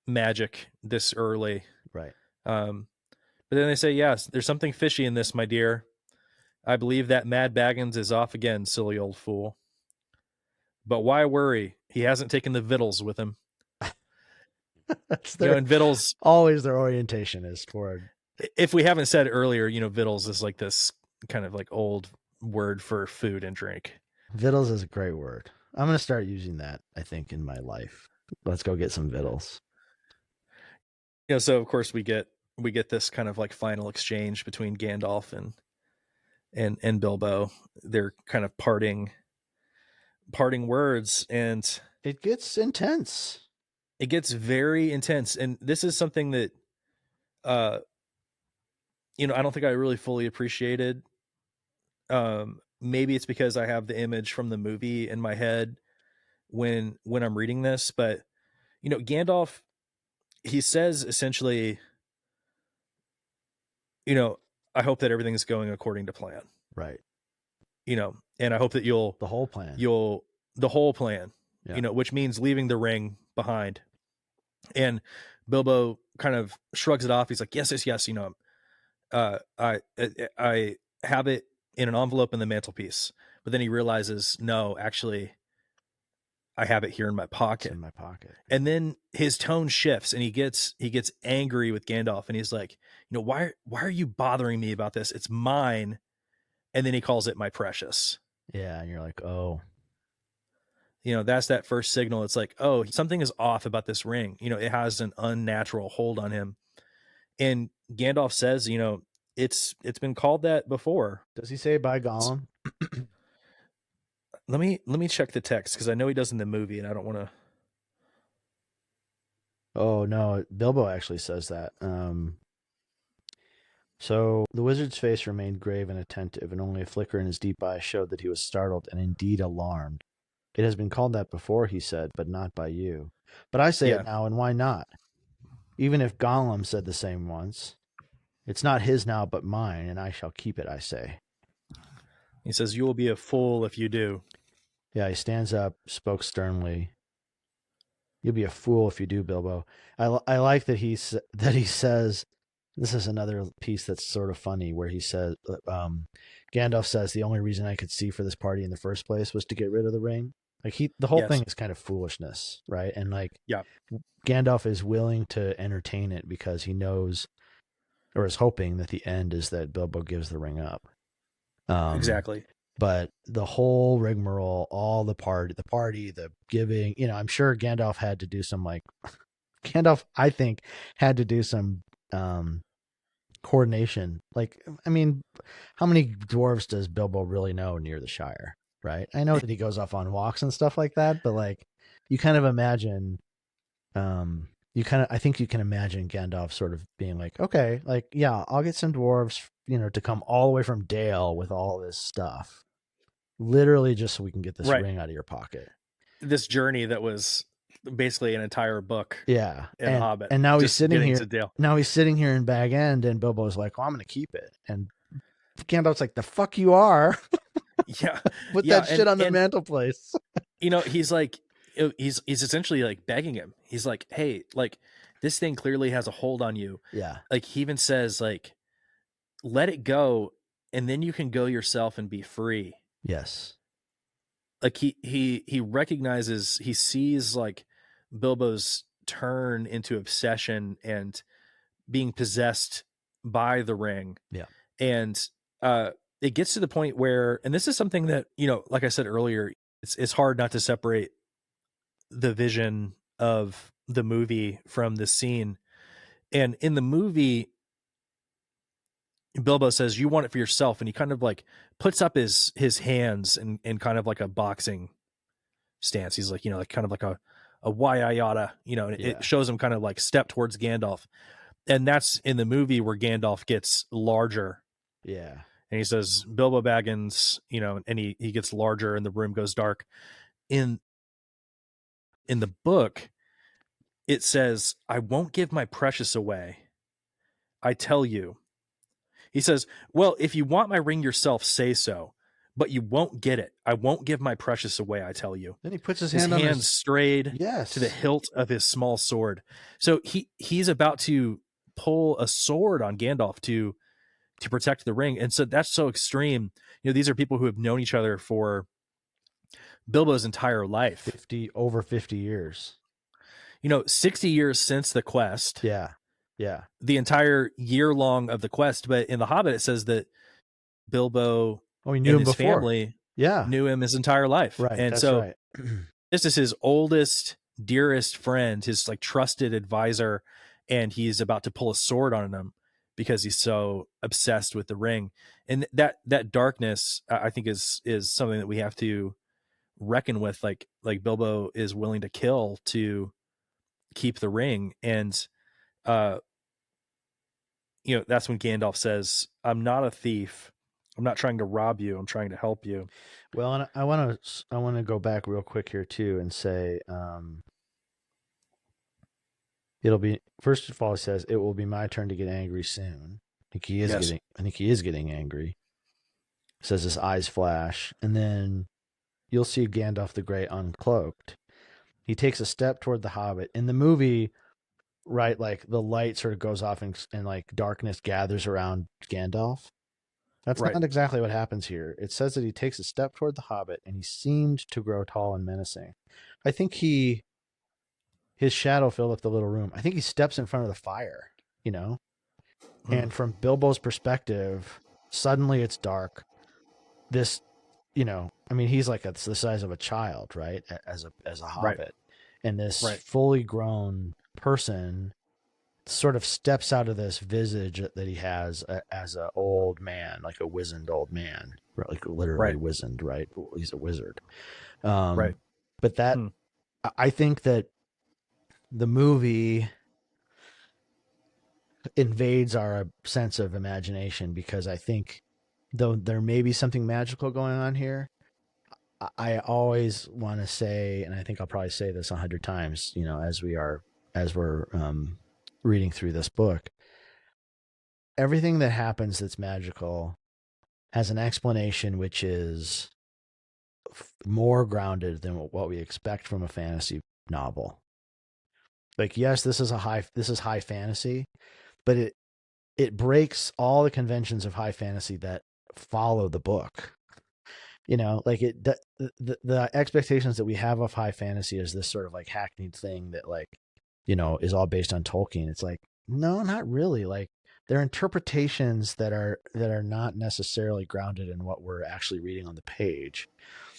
magic this early. right. But then they say, yes, there's something fishy in this, my dear. I believe that Mad Baggins is off again, silly old fool. But why worry? He hasn't taken the victuals with him. That's You know, their and victuals, always their orientation is toward. if we haven't said earlier, you know, victuals is like this kind of like old word for food and drink. Vittles is a great word. I'm gonna start using that, I think, in my life. Let's go get some vittles. You know, so of course we get this kind of like final exchange between Gandalf and Bilbo. They're kind of parting words, and It gets intense. it gets very intense. And this is something that uh you know, I don't think I really fully appreciated. Maybe it's because I have the image from the movie in my head when I'm reading this, but you know, Gandalf, he says essentially, you know, I hope that everything's going according to plan. Right. You know, and I hope that you'll The whole plan. the whole plan, Yeah. you know, which means leaving the ring behind. And Bilbo kind of shrugs it off. He's like, yes, yes, yes. You know, I have it in an envelope in the mantelpiece, but then he realizes, no, actually, I have it here in my It's pocket. in my pocket. And then his tone shifts, and he gets angry with Gandalf, and he's like, you know, why are you bothering me about this? It's mine. And then he calls it my precious. Yeah, and you're like, oh, You know, that's that first signal. It's like, oh, something is off about this ring. You know, it has an unnatural hold on him. And Gandalf says, you know, it's been called that before. does he say by Gollum? Let me check the text, because I know he does in the movie, and I don't want to. Oh no, Bilbo actually says that. So the wizard's face remained grave and attentive, and only a flicker in his deep eyes showed that he was startled and indeed alarmed. It has been called that before, he said, but not by you. But I say Yeah. it now, and why not? Even if Gollum said the same once, it's not his now, but mine, and I shall keep it, I say. He says, you will be a fool if you do. Yeah, he stands up, spoke sternly. You'll be a fool if you do, Bilbo. I like that he says. This is another piece that's sort of funny, where he says, Gandalf says, the only reason I could see for this party in the first place was to get rid of the ring. Like the whole Yes. thing is kind of foolishness, right? And like, Yeah. Gandalf is willing to entertain it because he knows, or is hoping, that the end is that Bilbo gives the ring up. Exactly. But the whole rigmarole, all the party, the giving, you know, I'm sure Gandalf had to do some I think, had to do some coordination. Like, I mean, how many dwarves does Bilbo really know near the Shire, right? I know that he goes off on walks and stuff like that, but like, you kind of imagine, I think you can imagine Gandalf sort of being like, okay, like, yeah, I'll get some dwarves, you know, to come all the way from Dale with all this stuff, literally just so we can get this ring out of your pocket. This journey that was basically an entire book. Yeah. In Hobbit. And now he's sitting here. Dale. Now he's sitting here in Bag End, and Bilbo's like, well, I'm going to keep it. And Gandalf's like, the fuck you are. Yeah. Put that shit on the mantelpiece. You know, he's like, he's essentially like begging him. He's like, hey, like, this thing clearly has a hold on you. Yeah. Like, he even says, like, let it go, and then you can go yourself and be free. Yes. Like, he recognizes, he sees like Bilbo's turn into obsession and being possessed by the ring. Yeah. And it gets to the point where, and this is something that, you know, like I said earlier, it's hard not to separate the vision of the movie from the scene. And in the movie, Bilbo says, you want it for yourself. And he kind of like puts up his hands in kind of like a boxing stance. He's like, you know, like kind of like a why I oughta, you know, and it shows him kind of like step towards Gandalf. And that's in the movie where Gandalf gets larger. Yeah. And he says, Bilbo Baggins, and he gets larger and the room goes dark. In the book, it says, I won't give my precious away. I tell you. He says, well, if you want my ring yourself, say so, but you won't get it. I won't give my precious away, I tell you. Then he puts his His hand on hand his. strayed to the Yes. hilt of his small sword. So he's about to pull a sword on Gandalf to protect the ring. And so that's so extreme. These are people who have known each other for Bilbo's entire life. Over 50 years. 60 years since the quest. Yeah. Yeah. The entire year long of the quest. But in The Hobbit, it says that Bilbo he knew and him his before. family Yeah. knew him his entire life. Right. And that's so right. this is his oldest, dearest friend, his like trusted advisor, and he's about to pull a sword on him because he's so obsessed with the ring. And that darkness, I think, is something that we have to reckon with. Like Bilbo is willing to kill to keep the ring. And that's when Gandalf says, I'm not a thief. I'm not trying to rob you. I'm trying to help you. Well, and I want to go back real quick here too and say, it'll be, first of all, he says it will be my turn to get angry soon. I think he is getting angry. Says his eyes flash, and then you'll see Gandalf the Grey uncloaked. He takes a step toward the Hobbit. In the movie, right, like the light sort of goes off and like darkness gathers around Gandalf. That's Right. not exactly what happens here. It says that he takes a step toward the Hobbit, and he seemed to grow tall and menacing. I think his shadow filled up the little room. I think he steps in front of the fire, and from Bilbo's perspective, suddenly it's dark. This, he's like the size of a child, right? As a Hobbit. Right. And this fully grown person sort of steps out of this visage that he has as an old man, like a wizened old man, like literally wizened, right? He's a wizard. Right. But that, I think that the movie invades our sense of imagination, because I think, though there may be something magical going on here, I always want to say, and I think I'll probably say this 100 times, as we're reading through this book, everything that happens that's magical has an explanation which is more grounded than what we expect from a fantasy novel. Like, yes, this is high fantasy, but it breaks all the conventions of high fantasy that follow the book. Like the expectations that we have of high fantasy is this sort of like hackneyed thing that, like, is all based on Tolkien. It's like, no, not really. Like, they're interpretations that are not necessarily grounded in what we're actually reading on the page.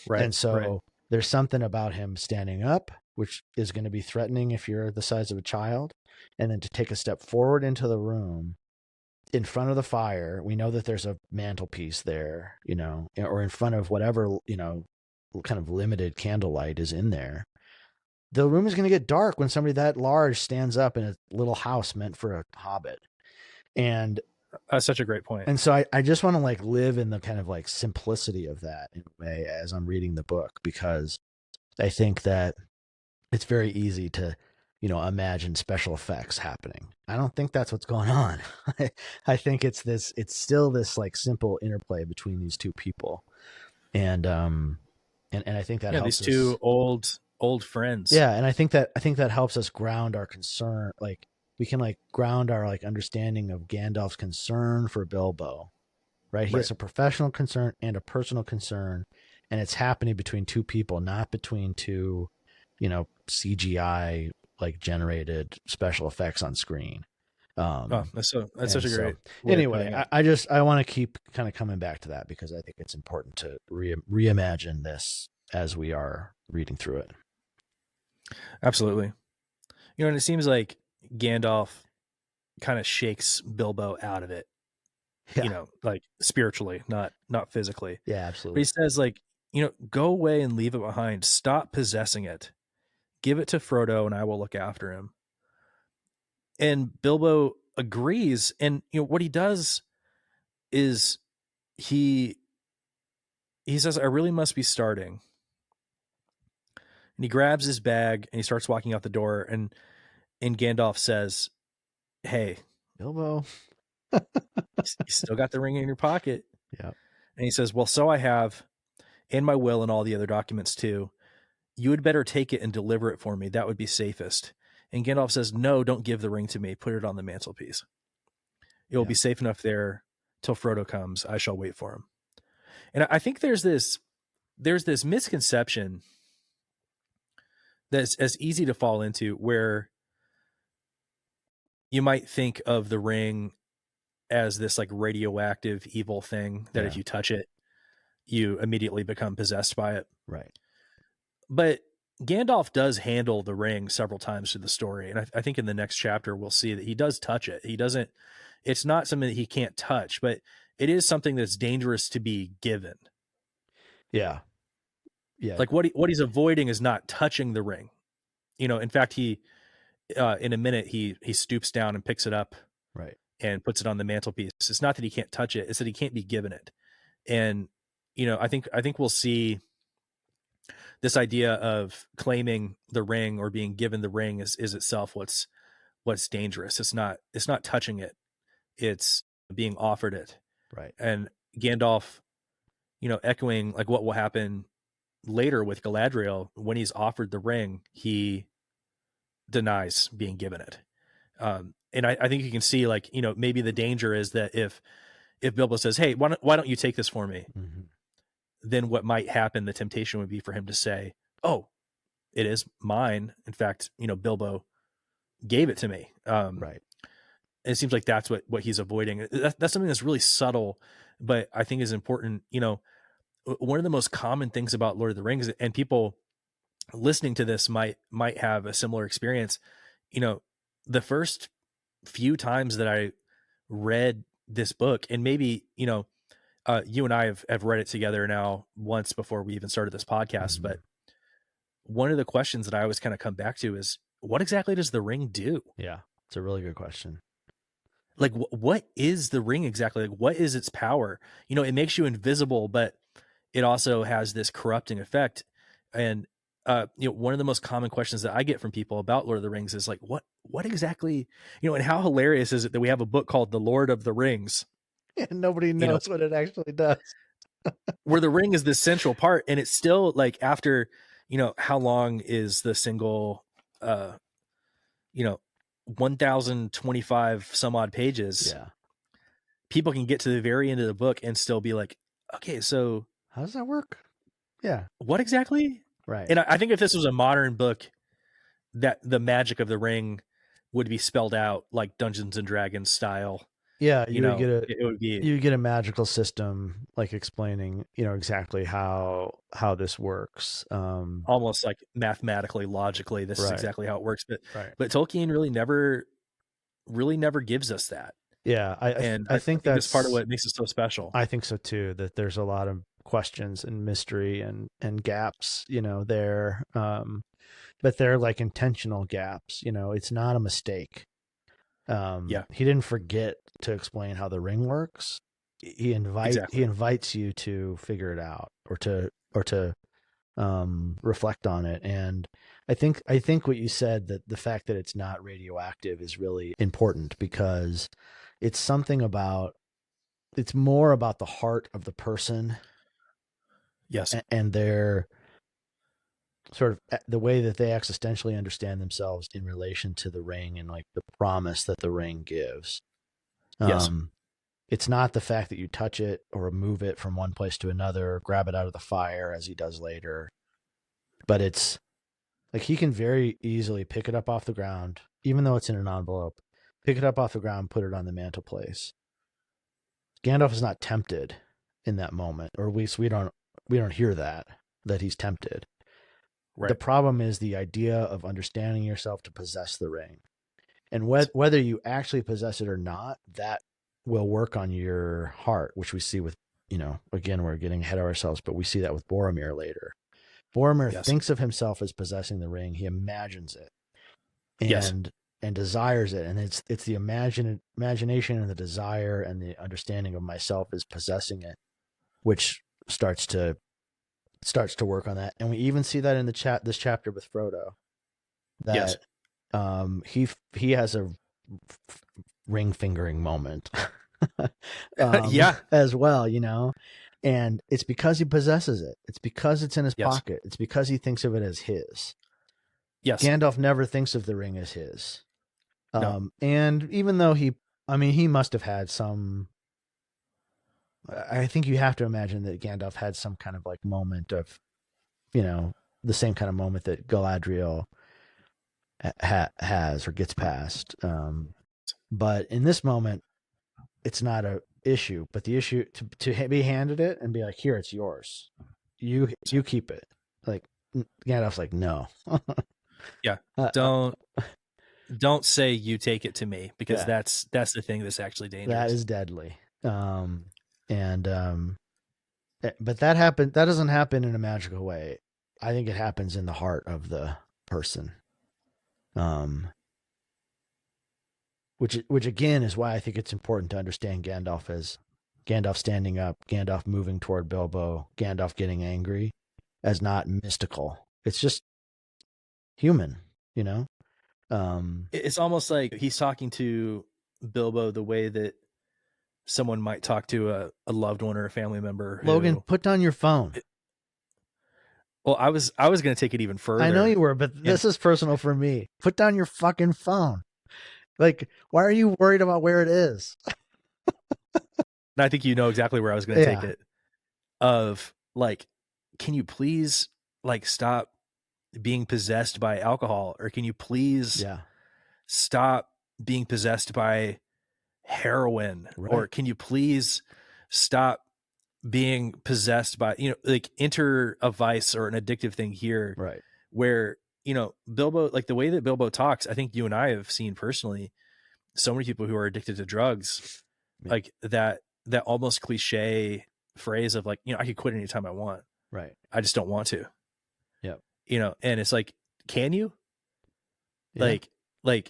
Right. And so there's something about him standing up, which is going to be threatening if you're the size of a child, and then to take a step forward into the room in front of the fire. We know that there's a mantelpiece there, or in front of whatever, kind of limited candlelight is in there. The room is going to get dark when somebody that large stands up in a little house meant for a hobbit. And that's such a great point. And so I just want to like live in the kind of like simplicity of that in a way as I'm reading the book, because I think that it's very easy to, imagine special effects happening. I don't think that's what's going on. I think it's still this like simple interplay between these two people. And I think that helps these two old friends. Yeah. And I think that helps us ground our concern. Like, we can like ground our like understanding of Gandalf's concern for Bilbo, right? He has a professional concern and a personal concern, and it's happening between two people, not between two, CGI like generated special effects on screen. That's such a great. Anyway, I want to keep kind of coming back to that, because I think it's important to reimagine this as we are reading through it. Absolutely. And it seems like Gandalf kind of shakes Bilbo out of it, like spiritually, not physically. Yeah, absolutely. But he says, like, go away and leave it behind. Stop possessing it. Give it to Frodo and I will look after him. And Bilbo agrees. And, what he does is he says, I really must be starting. And he grabs his bag and he starts walking out the door. And Gandalf says, hey, Bilbo. you still got the ring in your pocket. Yeah. And he says, well, so I have, and my will and all the other documents too. You had better take it and deliver it for me. That would be safest. And Gandalf says, no, don't give the ring to me. Put it on the mantelpiece. It will be safe enough there till Frodo comes. I shall wait for him. And I think there's this misconception that's as easy to fall into, where you might think of the ring as this like radioactive evil thing that if you touch it, you immediately become possessed by it. Right. But Gandalf does handle the ring several times through the story. And I think in the next chapter, we'll see that he does touch it. It's not something that he can't touch, but it is something that's dangerous to be given. Yeah. Yeah. Like what he's avoiding is not touching the ring. In fact, he, in a minute, he stoops down and picks it up, right, and puts it on the mantelpiece. It's not that he can't touch it; it's that he can't be given it. And I think we'll see this idea of claiming the ring or being given the ring is itself what's dangerous. It's not touching it; it's being offered it. Right. And Gandalf, echoing like what will happen later with Galadriel, when he's offered the ring, he denies being given it. And I think you can see, like, maybe the danger is that if Bilbo says, hey, why don't you take this for me? Mm-hmm. Then what might happen, the temptation would be for him to say, oh, it is mine. In fact, Bilbo gave it to me. Right. And it seems like that's what he's avoiding. That's something that's really subtle, but I think is important. One of the most common things about Lord of the Rings, and people listening to this might have a similar experience. The first few times that I read this book, and maybe, you and I have read it together now once before we even started this podcast. Mm-hmm. But one of the questions that I always kind of come back to is, what exactly does the ring do? Yeah. It's a really good question. Like, what is the ring exactly? Like, what is its power? It makes you invisible, but it also has this corrupting effect. And, one of the most common questions that I get from people about Lord of the Rings is like, what exactly, and how hilarious is it that we have a book called The Lord of the Rings? And nobody knows what it actually does. Where the ring is the central part, and it's still like, after, how long is the single, 1025 some odd pages. Yeah. People can get to the very end of the book and still be like, okay, so how does that work? Yeah. What exactly? Right. And I think if this was a modern book, that the magic of the ring would be spelled out like Dungeons and Dragons style. Yeah, it would be, you get a magical system like explaining, exactly how this works. Almost like mathematically, logically, this is exactly how it works. But Tolkien really never gives us that. Yeah, I think that's part of what makes it so special. I think so too, that there's a lot of questions and mystery and gaps, there. But they're like intentional gaps, it's not a mistake. He didn't forget to explain how the ring works. He invites you to figure it out or to reflect on it. And I think what you said, that the fact that it's not radioactive is really important, because it's more about the heart of the person. Yes. And their sort of the way that they existentially understand themselves in relation to the ring, and like the promise that the ring gives. Yes. It's not the fact that you touch it or move it from one place to another, or grab it out of the fire as he does later. But it's like, he can very easily pick it up off the ground, even though it's in an envelope, pick it up off the ground, put it on the mantelpiece. Gandalf is not tempted in that moment, or at least we don't hear that he's tempted. Right. The problem is the idea of understanding yourself to possess the ring. And whether you actually possess it or not, that will work on your heart, which we see with, again, we're getting ahead of ourselves, but we see that with Boromir later. Boromir thinks of himself as possessing the ring. He imagines it. And and desires it, and it's the imagination and the desire and the understanding of myself is possessing it, which starts to work on that. And we even see that in this chapter with Frodo, Yes. that he has a ring fingering moment Yeah. as well, you know. And it's because he possesses it. It's because it's in his Yes. pocket. It's because he thinks of it as his. Yes. Gandalf never thinks of the ring as his. No. And even though he must have had some, I think you have to imagine that Gandalf had some kind of like moment of, you know, the same kind of moment that Galadriel has or gets past. But in this moment, it's not a issue. But the issue to be handed it and be like, here, it's yours. You keep it. Like Gandalf's like, no. Yeah. Don't say you take it to me, because Yeah. that's the thing that's actually dangerous. That is deadly. But that doesn't happen in a magical way. I think it happens in the heart of the person. Which again is why I think it's important to understand Gandalf as Gandalf standing up, Gandalf moving toward Bilbo, Gandalf getting angry, as not mystical. It's just human, you know? It's almost like he's talking to Bilbo the way that someone might talk to a loved one or a family member Logan, who. put down your phone. Well, I was going to take it even further. I know you were, but this is personal for me. Put down your fucking phone. Like, why are you worried about where it is? And I think you know exactly where I was going to take it. Of like, can you please like stop being possessed by alcohol, or can you please stop being possessed by heroin, or can you please stop being possessed by, you know, like enter a vice or an addictive thing here, right? Where, you know, Bilbo, like the way that Bilbo talks, I think you and I have seen personally so many people who are addicted to drugs, like that almost cliche phrase of like, you know, I could quit anytime I want. Right. I just don't want to. Yep. You know, and it's like, can you? Yeah. Like,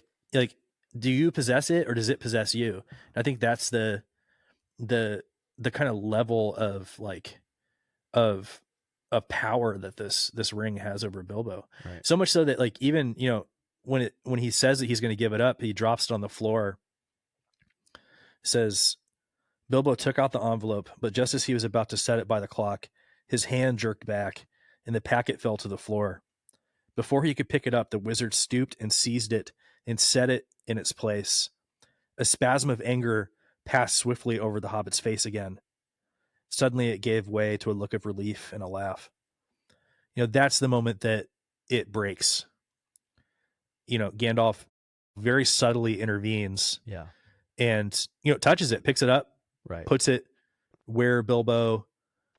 do you possess it or does it possess you? I think that's the kind of level of like of power that this ring has over Bilbo. Right. So much so that like even, you know, when he says that he's going to give it up, he drops it on the floor. Says Bilbo took out the envelope, but just as he was about to set it by the clock, his hand jerked back and the packet fell to the floor. Before he could pick it up, the wizard stooped and seized it and set it in its place. A spasm of anger passed swiftly over the hobbit's face again. Suddenly it gave way to a look of relief and a laugh. You know, that's the moment that it breaks. You know, Gandalf very subtly intervenes. Yeah. And, you know, touches it, picks it up, right, puts it where Bilbo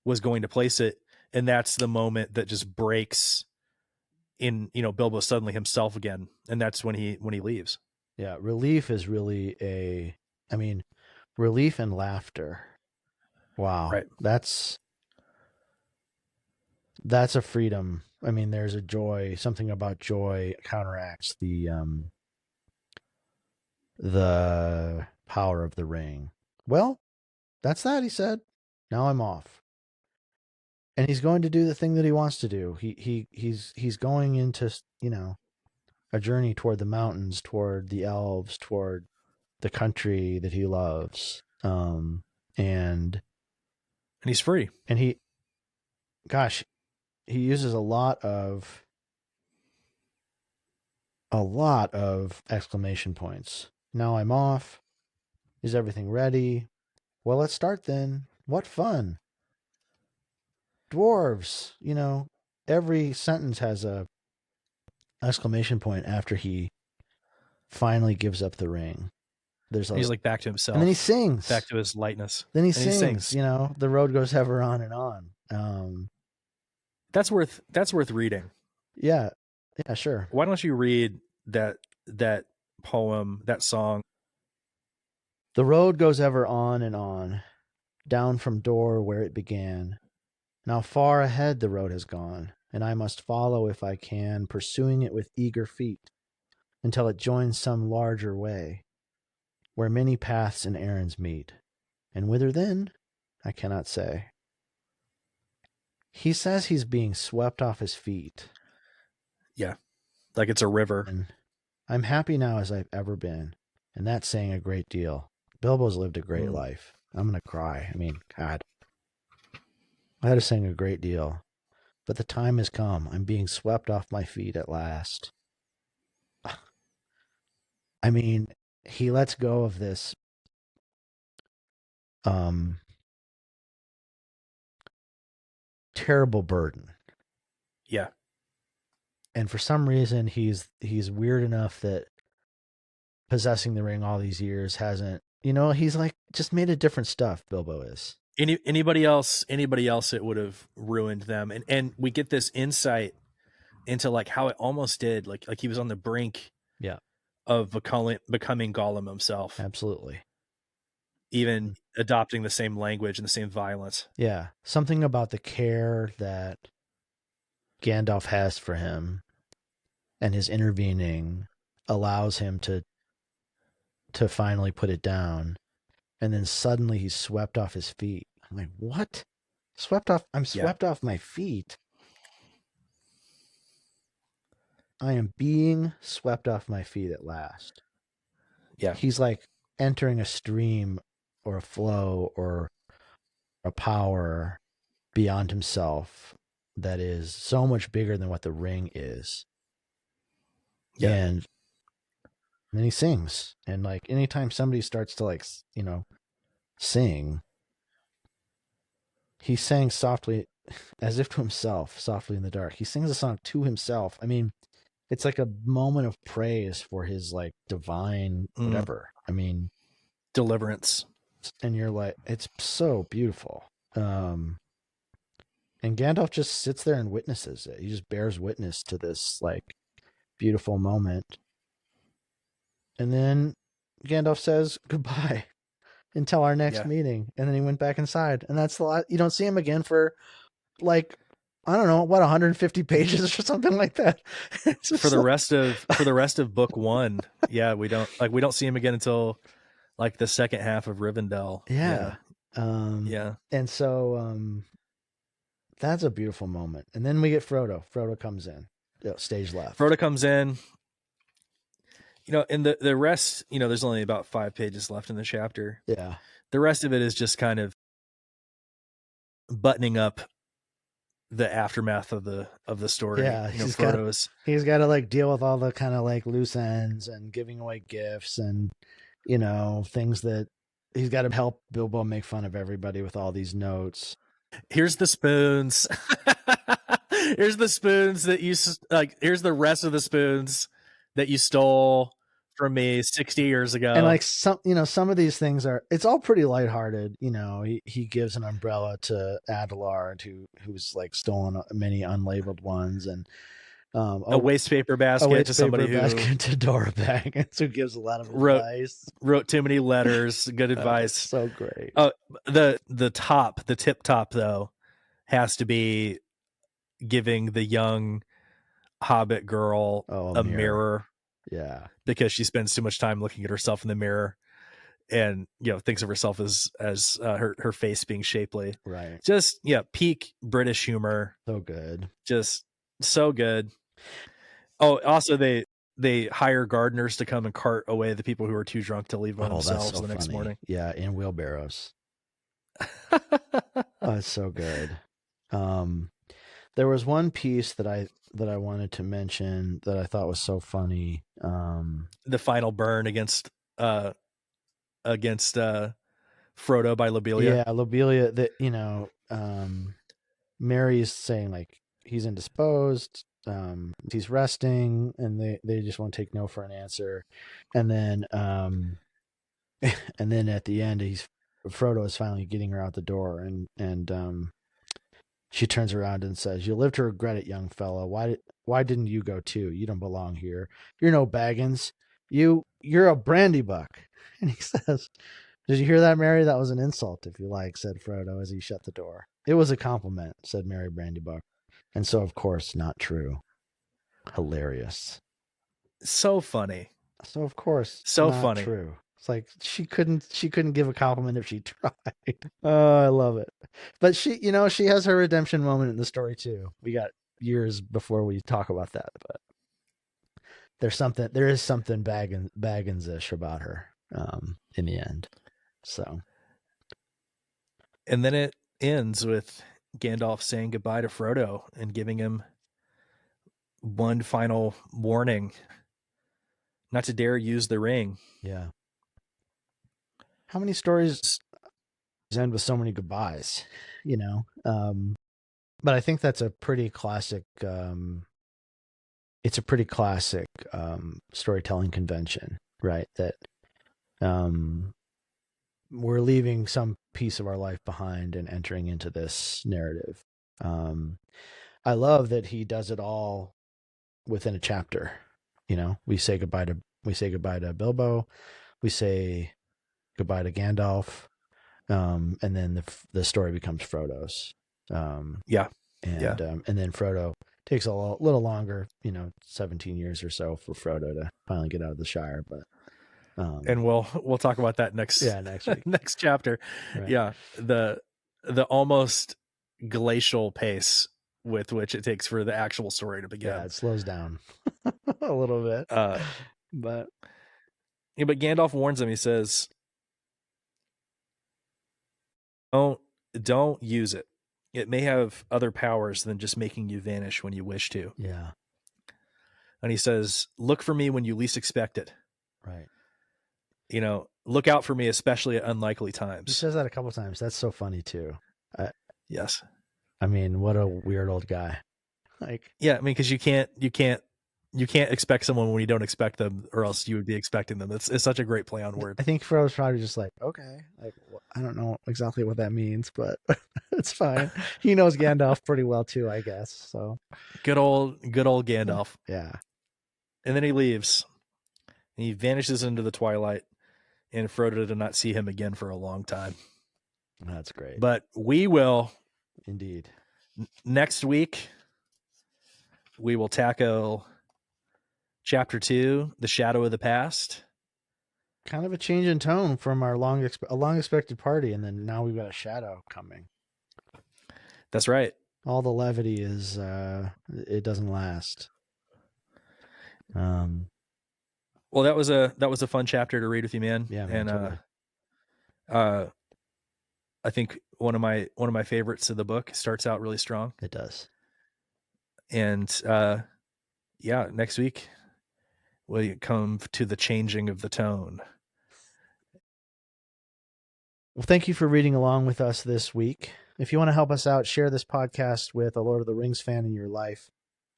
was going to place it. And that's the moment that just breaks in, you know, Bilbo suddenly himself again. And that's when he leaves. Yeah. Relief is really relief and laughter. Wow. Right. That's a freedom. I mean, there's a joy, something about joy counteracts the power of the ring. Well, that's that, he said. Now I'm off. And he's going to do the thing that he wants to do. He's going into, you know, a journey toward the mountains, toward the elves, toward the country that he loves. And he's free. And he uses a lot of exclamation points. Now I'm off. Is everything ready? Well, let's start then. What fun. Dwarves, you know, every sentence has a exclamation point after he finally gives up the ring. He's like back to himself. And then he sings. Back to his lightness. Then he sings, you know, the road goes ever on and on. That's worth reading. Yeah. Yeah, sure. Why don't you read that poem, that song? The road goes ever on and on, down from door where it began. Now far ahead the road has gone, and I must follow if I can, pursuing it with eager feet. until it joins some larger way, where many paths and errands meet. And whither then, I cannot say. He says he's being swept off his feet. Yeah. Like it's a river. And I'm happy now as I've ever been. And that's saying a great deal. Bilbo's lived a great life. I'm going to cry. I mean, God. I had to sing a great deal. But the time has come. I'm being swept off my feet at last. I mean, he lets go of this terrible burden. Yeah. And for some reason he's weird enough that possessing the ring all these years hasn't, he's like just made a different stuff. Bilbo is. Anybody else it would have ruined them. And we get this insight into like how it almost did, like he was on the brink of becoming Gollum himself. Absolutely. Even adopting the same language and the same violence. Yeah. Something about the care that Gandalf has for him and his intervening allows him to finally put it down. And then suddenly he's swept off his feet. I'm like, what? I'm swept off my feet. I am being swept off my feet at last. Yeah. He's like entering a stream or a flow or a power beyond himself that is so much bigger than what the ring is. Yeah. And then he sings. And like anytime somebody starts to like, sing, he sang softly as if to himself, softly in the dark. He sings a song to himself. I mean, it's like a moment of praise for his like divine whatever. I mean, deliverance. And you're like, it's so beautiful. And Gandalf just sits there and witnesses it. He just bears witness to this like beautiful moment. And then Gandalf says goodbye until our next meeting. And then he went back inside. And that's the lot. You don't see him again for like, I don't know, 150 pages or something like that. For the rest of book one. Yeah. We don't see him again until like the second half of Rivendell. Yeah. And so that's a beautiful moment. And then we get Frodo. Frodo comes in. Stage left. Frodo comes in. And the rest, there's only about 5 pages left in the chapter. Yeah. The rest of it is just kind of buttoning up the aftermath of the story. Yeah. He's got to like deal with all the kind of like loose ends and giving away gifts and, things that he's got to help Bilbo make fun of everybody with all these notes. Here's the spoons. Here's the spoons that you like. Here's the rest of the spoons that you stole from me 60 years ago. And like some of these things it's all pretty lighthearted. He gives an umbrella to Adelard who's like stolen many unlabeled ones, and a waste paper basket to somebody to Dora Baggins, who gives a lot of advice. Wrote too many letters. Good advice. So great. The tip top though has to be giving the young Hobbit girl a mirror. Yeah. Because she spends too much time looking at herself in the mirror and, thinks of herself as her face being shapely. Right. Just, peak British humor. So good. Just so good. Oh, also they hire gardeners to come and cart away the people who are too drunk to leave by themselves the next morning. Yeah. In wheelbarrows. It's so good. There was one piece that I wanted to mention that I thought was so funny. The final burn against Frodo by Lobelia. Yeah, Lobelia. That Mary's saying like he's indisposed. He's resting, and they just won't take no for an answer. And then at the end, Frodo is finally getting her out the door, and she turns around and says, "You'll live to regret it, young fellow. Why didn't you go too? You don't belong here. You're no Baggins. You're a Brandybuck." And he says, "Did you hear that, Mary? That was an insult, if you like," said Frodo as he shut the door. "It was a compliment," said Mary Brandybuck. And so, of course, not true. Hilarious. So funny. So of course, So not funny. true. It's like she couldn't give a compliment if she tried. Oh, I love it. But she, she has her redemption moment in the story too. We got years before we talk about that, but there is something Baggins-ish about her in the end. So, and then it ends with Gandalf saying goodbye to Frodo and giving him one final warning not to dare use the ring. yeah. How many stories end with so many goodbyes, but I think that's a pretty classic it's a pretty classic storytelling convention, right? That we're leaving some piece of our life behind and entering into this narrative. I love that he does it all within a chapter. We say goodbye to Bilbo, we say goodbye to Gandalf, and then the story becomes Frodo's. Yeah. And then Frodo takes a little longer, 17 years or so for Frodo to finally get out of the Shire, but and we'll talk about that next week. next chapter. Right. Yeah, the almost glacial pace with which it takes for the actual story to begin. Yeah, it slows down a little bit. But Gandalf warns him. He says, "Don't use it. It may have other powers than just making you vanish when you wish to." Yeah. And he says, "Look for me when you least expect it." Right. Look out for me, especially at unlikely times. He says that a couple times. That's so funny too. Yes. I mean, what a weird old guy. Yeah, because you can't expect someone when you don't expect them, or else you would be expecting them. It's such a great play on words. I think Frodo's probably just like, okay, I don't know exactly what that means, but it's fine. He knows Gandalf pretty well too, I guess. So good old Gandalf. Yeah. And then he leaves. And he vanishes into the twilight, and Frodo did not see him again for a long time. That's great. But we will, indeed, next week. We will tackle Chapter 2, The Shadow of the Past. Kind of a change in tone from our long expected party, and then now we've got a shadow coming. That's right. All the levity is it doesn't last. Well, that was a fun chapter to read with you, man. Yeah, man, and totally. I think one of my favorites of the book starts out really strong. It does. And yeah, next week we come to the changing of the tone. Well, thank you for reading along with us this week. If you want to help us out, share this podcast with a Lord of the Rings fan in your life.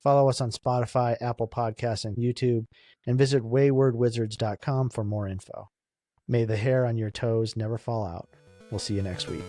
Follow us on Spotify, Apple Podcasts, and YouTube, and visit waywardwizards.com for more info. May the hair on your toes never fall out. We'll see you next week.